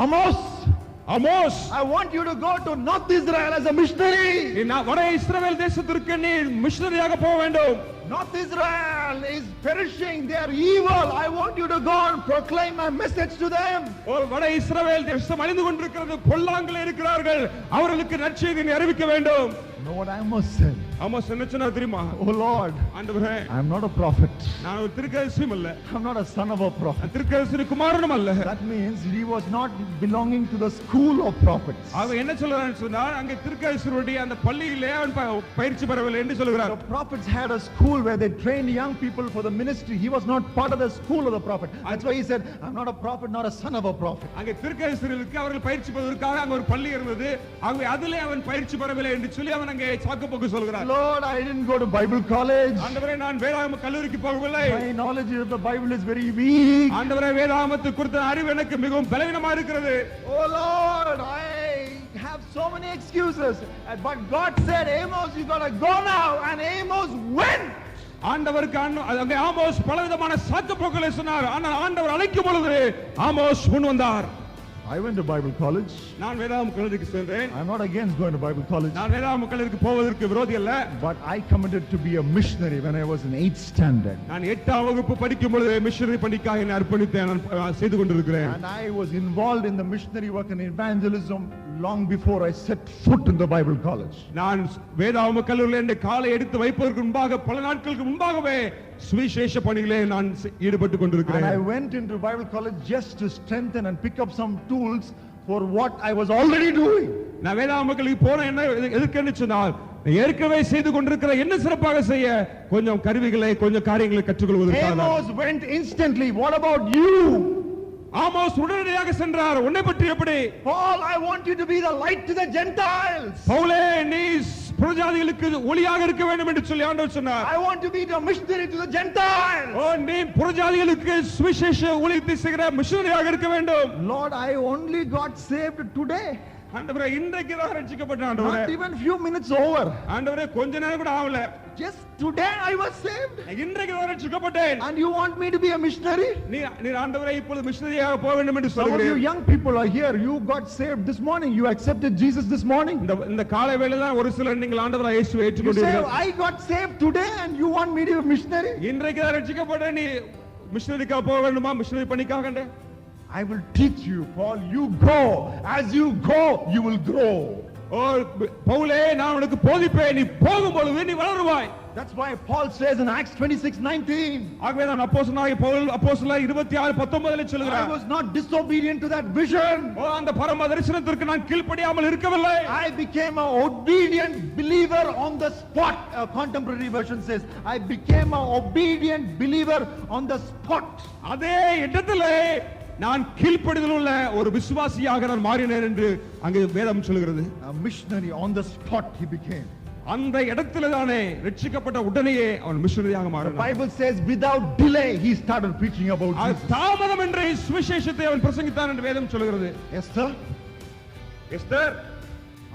Amos, I want you to go to North Israel as a missionary.
நான் வட இஸ்ரவேல் தேசத்திற்கு நீ மிஷனரியாக போக வேண்டும்.
North Israel is perishing, they are evil. I want you to go and proclaim my message to them.
வட இஸ்ரவேல் தேசம் அழிந்து கொண்டிருக்கிறது, பொல்லாங்கல இருக்கிறார்கள், அவர்களுக்கு நற்செய்தியை அறிவிக்க வேண்டும்.
Know what Amos said?
Amos என்ன சொன்னார் தெரியுமா?
Oh Lord,
ஆண்டவரே,
I am not a prophet.
நான் ஒரு தீர்க்கதரிசியும் அல்ல.
I am not a son of a prophet.
தீர்க்கதரிசி குமாரனும் அல்ல.
That means he was not belonging to the school of prophets.
அவன் என்ன சொல்றான்னு சொன்னார், அங்கே தீர்க்கதரிசியுடைய அந்த பள்ளியிலே அவன் பயிற்சி பெறவில்லை என்று சொல்கிறார்.
The prophets had a school where they trained young people for the ministry. He was not part of the school of the prophet. That's why he said, I am not a prophet, not a son of a prophet.
அங்கே தீர்க்கதரிசிகளுக்கு அவர்கள் பயிற்சி பெறுவதற்காக அங்கே ஒரு பள்ளி இருந்தது. ஆகவே அதிலே அவன் பயிற்சி பெறவில்லை என்று சொல்லி அவன் அங்கே சாக்குப்போக்கு சொல்கிறார்.
Lord, I didn't go to Bible college.
ஆண்டவரே, நான் வேதாகம கல்லூரிக்கு போகவில்லை.
My knowledge of the Bible is very weak.
ஆண்டவரே, வேதாகமத்தை குறித்த அறிவு எனக்கு மிகவும் பலவீனமா இருக்கிறது.
Oh Lord, I have so many excuses. But God said, Amos, you got to go now. And Amos went.
ஆண்டவருக்கு அங்கே ஆமோஸ் பலவிதமான சாக்குப்போக்களை சொன்னார். ஆனால் ஆண்டவர் அழைக்கும் பொழுது ஆமோஸ் முன் வந்தார்.
I went to Bible college.
நான் வேதாகம கல்லூரிக்கு சென்றேன்.
I'm not against going to Bible college.
நான் வேதாகம கல்லூரிக்கு போவதற்கு விரோதி அல்ல.
But I committed to be a missionary when I was in 8th standard.
நான் 8ஆம் வகுப்பு படிக்கும் பொழுது மிஷனரி பணிக்காக என்னை அர்ப்பணித்தேன். நான் செய்து கொண்டிருக்கிறேன்.
And I was involved in the missionary work and evangelism long before I set foot in the Bible college.
நான் வேதாகம கல்லூரியில் என் காலை எடுத்து வைப்பதற்கு முன்பாக பல நாட்களுக்கு முன்பாகவே சுவிசேஷ பணியிலே நான் ஈடுபட்டு கொண்டிருக்கிறேன்.
And I went into Bible college just to strengthen and pick up some tools for what I was already doing.
நான் வேதாகம கல்லூரிக்கு போன என்ன எதற்கென்று சொன்னால் ஏற்கனவே செய்து கொண்டிருக்கிற என்ன சிறப்பாக செய்ய கொஞ்சம் கருவிகளை கொஞ்சம் காரியங்களை கற்றுக்கொள்வதற்காக.
Amos went instantly. What about you?
Amos உடனடியாக சென்றார். உன்னை பற்றி எப்படி?
Paul, I want you to be the light to the Gentiles.
பவுலே, நீ புறஜாதிகளுக்கு ஒளியாக இருக்க வேண்டும் என்று சொல்லி ஆண்டவர் சொன்னார்.
I want to be the missionary to the Gentiles.
ஓ, நீ புறஜாதிகளுக்கு சுவிசேஷ ஊழியத்தை செய்கிற மிஷனரியாக இருக்க வேண்டும்.
Lord, I only got saved today.
ஆண்டவரே, இன்றைக்கு தான் ரட்சிக்கப்பட்டேன் ஆண்டவரே.
Not even few minutes over.
ஆண்டவரே, கொஞ்ச நேரம் கூட ஆகல.
Just today I was saved.
இன்றைக்கு தான் ரட்சிக்கப்பட்டேன்.
And you want me to be a missionary?
நீ ஆண்டவரே இப்பொழுது மிஷனரியாக போக வேண்டும் என்று
Some of you
சொல்கிறீர்.
young people are here. You got saved this morning. You accepted Jesus this morning.
இந்த காலை வேளையில தான் ஒரு சிலர் நீங்கள் ஆண்டவராகிய இயேசுவை
You say,
ஏற்றுக்கொண்டீர்கள்.
I got saved today and you want me to be a missionary?
இன்றைக்கு தான் ரட்சிக்கப்பட்டேன், நீ மிஷனரிக்காக போக வேண்டுமா? மிஷனரி பணிக்காக
I will teach you, Paul. You go. As you go, you will grow.
ஓ பவுலே, நான் உனக்கு போதிப்பேன், நீ போகும்பொழுது நீ வளருவாய்.
That's why Paul says in Acts 26:19,
ஆகவே தான் அப்போஸ்தலனாகிய பவுல் அப்போஸ்தலர் 26:19
I
சொல்கிறார்.
was not disobedient to that vision.
ஓ, அந்த பரம தரிசனத்திற்கு நான் கீழ்ப்படியாமல் இருக்கவில்லை.
I became an obedient believer on the spot. A contemporary version says, I became an obedient believer on the spot.
அதே இடத்திலே நான் கீழ்ப்படிதல் உள்ள ஒரு விசுவாசியாக நான் மாறினேன் என்று அங்கே வேதம் சொல்கிறது.
A missionary on the spot he became.
அந்த இடத்திலே தானே ரட்சிக்கப்பட்ட உடனேயே அவன் மிஷனரியாக
The
மாறினான்.
Bible says without delay he started preaching about Jesus.
தாமதம் என்று சுவிசேஷத்தை அவன் பிரசங்கித்தான் என்று வேதம் சொல்கிறது.
Esther,
Esther,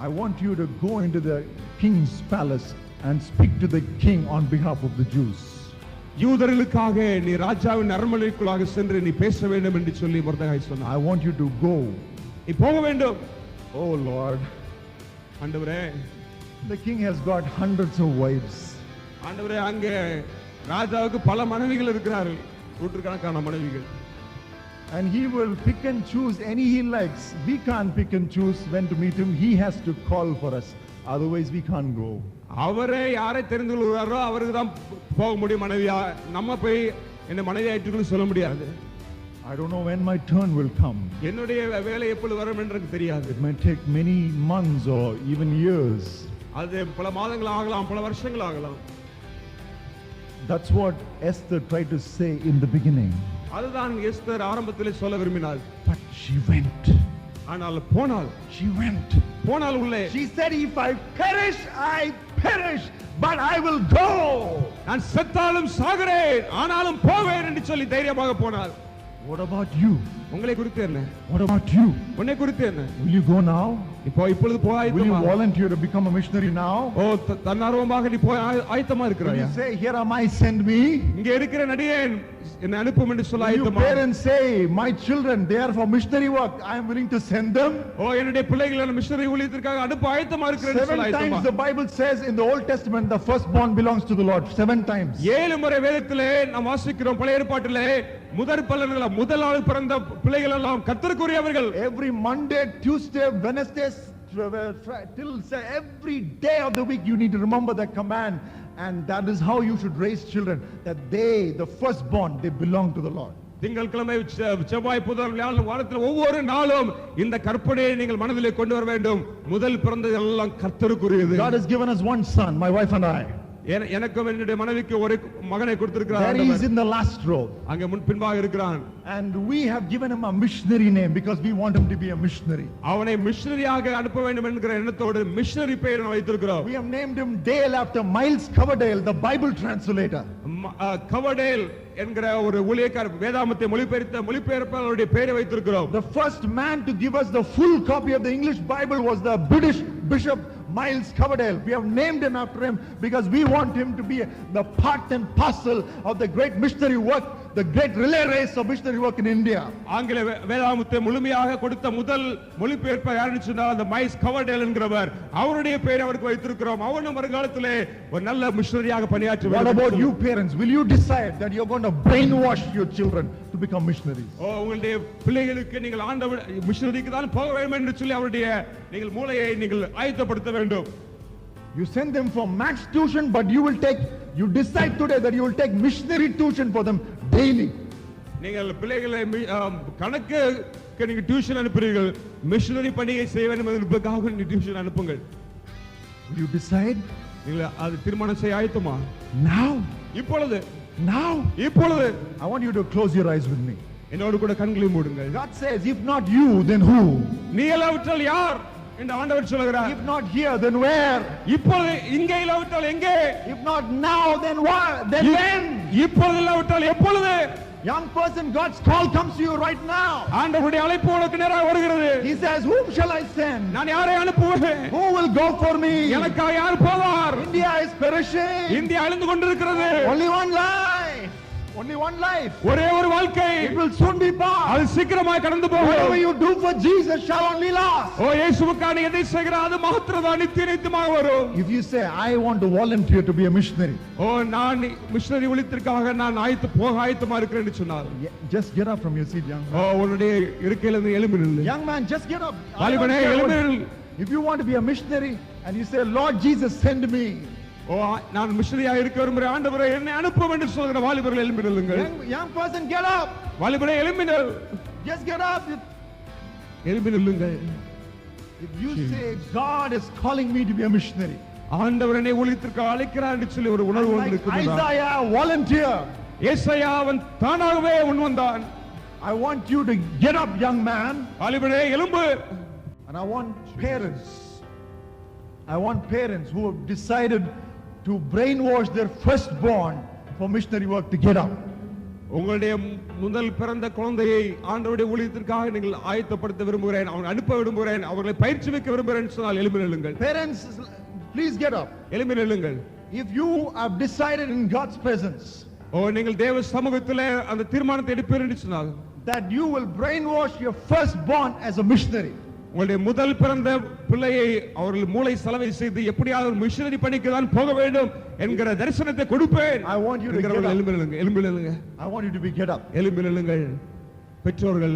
I want you to go into the king's palace and speak to the king on behalf of the Jews.
யூதர்களுக்காக நீ ராஜாவின் அரண்மனைக்குள்ளாக சென்று நீ பேச வேண்டும் என்று சொல்லி மொர்தெகாய் சொன்னான்.
I want you to go.
நீ போக வேண்டும்.
Oh Lord,
ஆண்டவரே,
the king has got hundreds of wives.
ஆண்டவரே, அங்கே ராஜாவுக்கு பல மனைவிகள் இருக்கிறார்கள், நூற்றுக்கணக்கான மனைவிகள்.
And he will pick and choose any he likes. We can't pick and choose when to meet him. He has to call for us. Otherwise we can't go.
அவரே யாரை தெரிந்து கொள்கிறாரோ அவருக்கு தான் போக முடியும் மனைவியா. நம்ம போய் என்ன மனைவி ஆயிட்டுன்னு சொல்ல முடியாது.
I don't know when my turn will come.
என்னுடைய வேலை எப்பொழுது வரும் என்று எனக்கு தெரியாது.
It might take many months or even years.
அது பல மாதங்கள் ஆகலாம், பல வருஷங்கள் ஆகலாம்.
That's what Esther tried to say in the beginning.
அதுதான் எஸ்தர் ஆரம்பத்திலே சொல்ல விரும்பினாள்.
But she went.
ஆனால் போனாள்.
She went.
போனாள் உள்ளே.
She said, if I perish, I perish, but I will go.
நான் செத்தாலும் சாகிறேன், ஆனாலும் போவேன் என்று சொல்லி தைரியமாக போனாள்.
What about you?
உங்களை குறித்து என்ன?
What about you?
உன்னை குறித்து என்ன?
Will you go now?
இப்பொழுது போய்
Will you
ஆயத்தமா?
volunteer to become a missionary now?
ஓ, தன்னார்வமாக நீ போய் ஆயத்தமா
Will
இருக்கிறாயா?
you say, here am I, send me?
இங்கே இருக்கிற நடிகன் என்னை அனுப்பும் என்று சொல்ல
Will you
ஆயத்தமா?
parents say, my children, they are for missionary work, I am willing to send them?
ஓ, என்னுடைய பிள்ளைகளை மிஷனரி ஊழியத்திற்காக அனுப்ப ஆயத்தமா இருக்கிறேன் என்று
7
சொல்ல ஆயத்தமா?
times the Bible says in the Old Testament, the firstborn belongs to the Lord. 7 times.
7 முறை வேதத்திலே நாம் வாசிக்கிறோம். பழைய ஏற்பாட்டிலே முதற் பலன்கள், முதல் நாள் பிறந்த பிள்ளைகள் எல்லாம் கர்த்தருக்குரியவர்கள்.
Every Monday, Tuesday, Wednesday, till every day of the week you need to remember that command, and that is how you should raise children, that they, the firstborn, they belong to the Lord.
திங்கட்கிழமை, செவ்வாய், புதன், வியாழன், வாரத்தில் ஒவ்வொரு நாளும் இந்த கற்பனையை நீங்கள் மனதிலே கொண்டு வர வேண்டும். முதல் பிறந்தது எல்லாம் கர்த்தருக்குரியது.
God has given us one son, my wife and I.
எனக்கும் என்னுடைய மனைவிக்கு ஒரு மகனை கொடுத்திருக்கிறார்.
There he is in the last row.
அங்கே பின்பாக இருக்கிறான்.
And we have given him a missionary name because we want him to be a missionary.
அவனை மிஷனரியாக அனுப்ப வேண்டும் என்கிற எண்ணத்தோடு மிஷனரி பெயர் வைத்திருக்கிறோம்.
We have named him Dale after Miles Coverdale, the Bible translator.
கவர்டேல் என்கிற ஒரு ஊழியக்காரர், வேதாமத்தை மொழிபெயர்ப்பாளருடைய பெயரை வைத்திருக்கிறோம்.
The first man to give us the full copy of the English Bible was the British Bishop Miles Coverdale. We have named him after him because we want him to be the part and parcel of the great missionary work, the great relay race of missionary work in India.
ஆங்கில வேதாமத்தை முழுமையாக கொடுத்த முதல் மொழிபெயர்ப்பாளர் யாருன்னு சொன்னால் அந்த miles கவர்டேல் என்கிறவர். அவருடைய பெயரை அவருக்கு வைத்திருக்கிறோம். அவனும் வருங்காலத்திலே ஒரு நல்ல மிஷனரியாக பணியாற்ற
What
வேண்டும்.
about you parents? Will you decide that you're going to brainwash your children to become missionaries?
உங்களுடைய பிள்ளைகளுக்கு நீங்கள் ஆண்டவர் மிஷனரிக்கு தான் போக வேண்டும் என்று சொல்லி அவருடைய நீங்கள் மூளையை நீங்கள் ஆயத்தப்படுத்த வேண்டும்.
You send them for max tuition, but you decide today that you will take missionary tuition for them daily.
நீங்கள் பிள்ளைகளை கணக்கு நீங்க டியூஷன் அனுப்புறீர்கள், மிஷனரி பணியை செய்ய வேண்டும் என்பதற்காக நீங்க டியூஷன் அனுப்புங்கள்.
Will you decide?
நீங்கள் அது தீர்மானம் செய்ய ஆயத்தமா?
Now.
இப்பொழுது
Now.
இப்பொழுது
I want you to close your eyes with me.
என்னோடு கூட கண்களை மூடுங்கள்.
God says, if not you, then who?
நீ இல்லாவிட்டால் யார் என்று ஆண்டவர் சொல்கிறார்.
If not here, then where?
இப்பொழுது இங்கே இல்லாவிட்டால் எங்கே?
If not now, then what? Then when?
இப்பொழுது இல்லாவிட்டால் எப்பொழுது?
Young person, God's call comes to you right now.
ஆண்டவருடைய அழைப்பு உனக்கு நேராக வருகிறது.
He says, whom shall I send?
நான் யாரை அனுப்புவேன்?
Who will go for me?
எனக்காக யார் போவார்?
India is perishing.
இந்தியா அழிந்து கொண்டிருக்கிறது.
Only one life. Only one life.
ஒரே ஒரு வாழ்க்கை.
It will soon be past.
அது சீக்கிரமாய் கடந்து போகும்.
Whatever you do for Jesus shall only last.
ஓ இயேசுவுக்காக நீ எதை செய்கிறாய் அது மாத்திரம்தான் நித்தியமாக வரும்.
If you say, I want to volunteer to be a missionary.
ஓ நான் மிஷனரி ஊழியத்திற்காக நான் ஆயத்தமா இருக்கிறேன் என்று சொன்னார்.
Just get up from your seat, young man.
ஓ உன்னுடைய இருக்கையிலிருந்து எழும்பி நில்லு.
Young man, just get up.
வாலிபனே எழும்பி நில்லு.
If you want to be a missionary and you say, Lord Jesus, send me.
ஓ நான் மிஷனரியா இருக்க விரும்புகிறேன் ஆண்டவரே என்னை அனுப்பும் என்று சொல்கிற வாலிபர்கள் எழும்பி நில்லுங்கள்.
Young person, get up.
வாலிபனே எழும்பி நில்.
Just get up.
எழும்பி நில்லுங்கள்.
If you say God is calling me to be a missionary,
ஆண்டவர் என்னை ஊழியத்திற்கு அழைக்கிறார் என்று சொல்லி ஒரு உணர்வு
like
வந்திருக்கிறது.
Isaiah, volunteer.
ஏசாயா அவன் தானாகவே முன்வந்தான்.
I want you to get up, young man.
வாலிபனே எழும்பு.
And I want parents who have decided to brainwash their firstborn for missionary work to get up.
உங்களுடைய முதல் பிறந்த குழந்தையை ஆண்டவருடைய ஊழியத்திற்காக நீங்கள் ஆயத்தப்படுத்த விரும்புகிறேன், அவனை அனுப்ப விரும்புகிறேன், அவர்களை பயிற்சி வைக்க விரும்புகிறேன் சொன்னால் எழும்பி நில்லுங்கள்.
Parents, please get up.
எழும்பி நில்லுங்கள்.
If you have decided in God's presence
ஓ நீங்கள் தேவ சமூகத்திலே அந்த தீர்மானத்தை எடுப்பீர்கள் என்று சொன்னால்
that you will brainwash your firstborn as a missionary,
உங்களுடைய முதல் பிறந்த பிள்ளையை அவர்கள் மூளை சலவை செய்து எப்படியாவது மிஷனரி பணிக்கு தான் போக வேண்டும் என்கிற தரிசனத்தை கொடுப்பேன்.
I want you to get up.
எழும்பி நில்லுங்க.
I want you to be get up.
எழும்பி நில்லுங்கள். பெற்றோர்கள்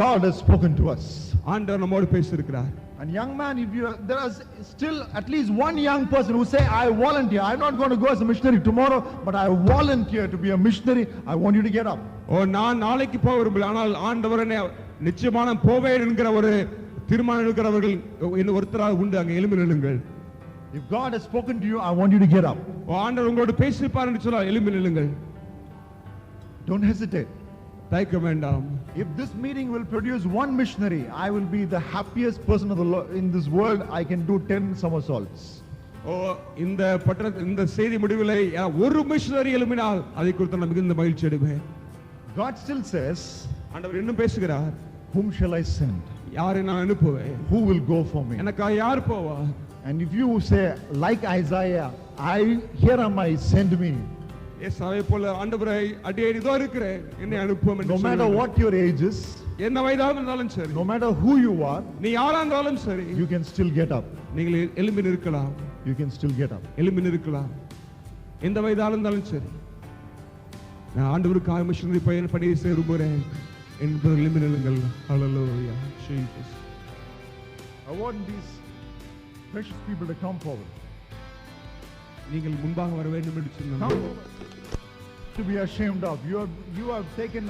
God has spoken to us.
ஆண்டவர் நம்மோடு பேசியிருக்கிறார்.
And young man, if you there is still at least one young person who say, I volunteer, I'm not going to go as a missionary tomorrow, but I volunteer to be a missionary, I want you to get up.
ஓ நான் நாளைக்கு போக விரும்பல, ஆனால் ஆண்டவர் என்னை நிச்சயமான போவேன் என்கிற ஒரு தீர்மானம் எடுக்கிறவர்கள் இன்னும் ஒருத்தராக உண்டு. அங்கே எழும்பி நில்லுங்கள்.
If God has spoken to you, I want you to get up.
ஓ ஆண்டவர் உங்களோடு பேசியிருப்பார் என்று சொன்னால் எழும்பி நில்லுங்கள்.
Don't hesitate.
தயக்க வேண்டாம்.
If this meeting will produce one missionary, I will be the happiest person in this world. I can do 10 somersaults.
ஓ இந்த செய்தி முடிவிலே ஒரு மிஷனரி எழும்பினால் அதை குறித்து நான் மிகுந்த மகிழ்ச்சி அடைவேன்.
God still says,
ஆண்டவர் இன்னும் பேசுகிறார்.
whom shall I send?
யாரை நான் அனுப்புவேன்?
Who will go for me?
எனக்காக யார் போவார்?
And if you say like Isaiah, here am I, send me.
ஏசாயை போல ஆண்டவரே அடியே இதோ இருக்கிறேன் என்னை அனுப்பும் என்று
No matter what your age is,
என்ன வயதாக இருந்தாலும் சரி,
no matter who you are,
நீ யாரா இருந்தாலும் சரி,
you can still get up.
நீங்கள் எழும்பி நிற்கலாம்.
You can still get up.
எழும்பி நிற்கலாம். எந்த வயதாக இருந்தாலும் சரி, நான் ஆண்டவருக்காக மிஷனரி பணியை செய்ய விரும்புகிறேன் என்பதில் எழும்பி நில்லுங்கள். ஹல்லேலூயா. Jesus.
I want these precious people to come forward.
நீங்கள் முன்பாக வர வேண்டும் என்று சொன்னார்.
To be ashamed of. You have taken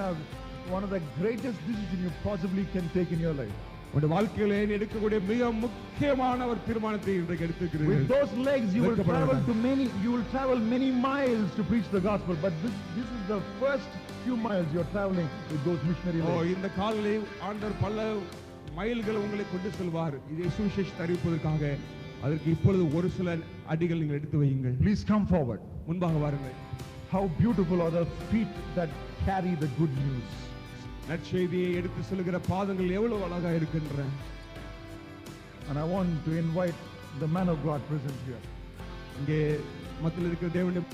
one of the greatest decisions you possibly can take in your life.
உங்களுடைய வாழ்க்கையிலே எடுக்கக்கூடிய மிக முக்கியமான ஒரு தீர்மானத்தை இன்றைக்கு எடுத்துக்கிறீர்கள்.
With those legs you will travel many miles to preach the gospel, but this is the first few miles you are traveling with those missionary legs.
இந்த காலிலே ஆண்டவர் பல மைல்கள் உங்களை கொண்டு செல்வார். இதை சுவிசேஷத்தை அறிவிப்பதற்காக. அதற்கு இப்பொழுது ஒரு சில அடிகள் நீங்கள் எடுத்து வையுங்கள்.
Please come forward.
முன்பாக வாருங்கள்.
How beautiful are the feet that carry the good news.
நற்செய்தியை எடுத்து செல்கிற பாதங்கள் எவ்வளவு அழகா இருக்கின்றன.
And I want to invite the man of God present here.
இங்கே மத்தியில் இருக்கிற தேவனுடைய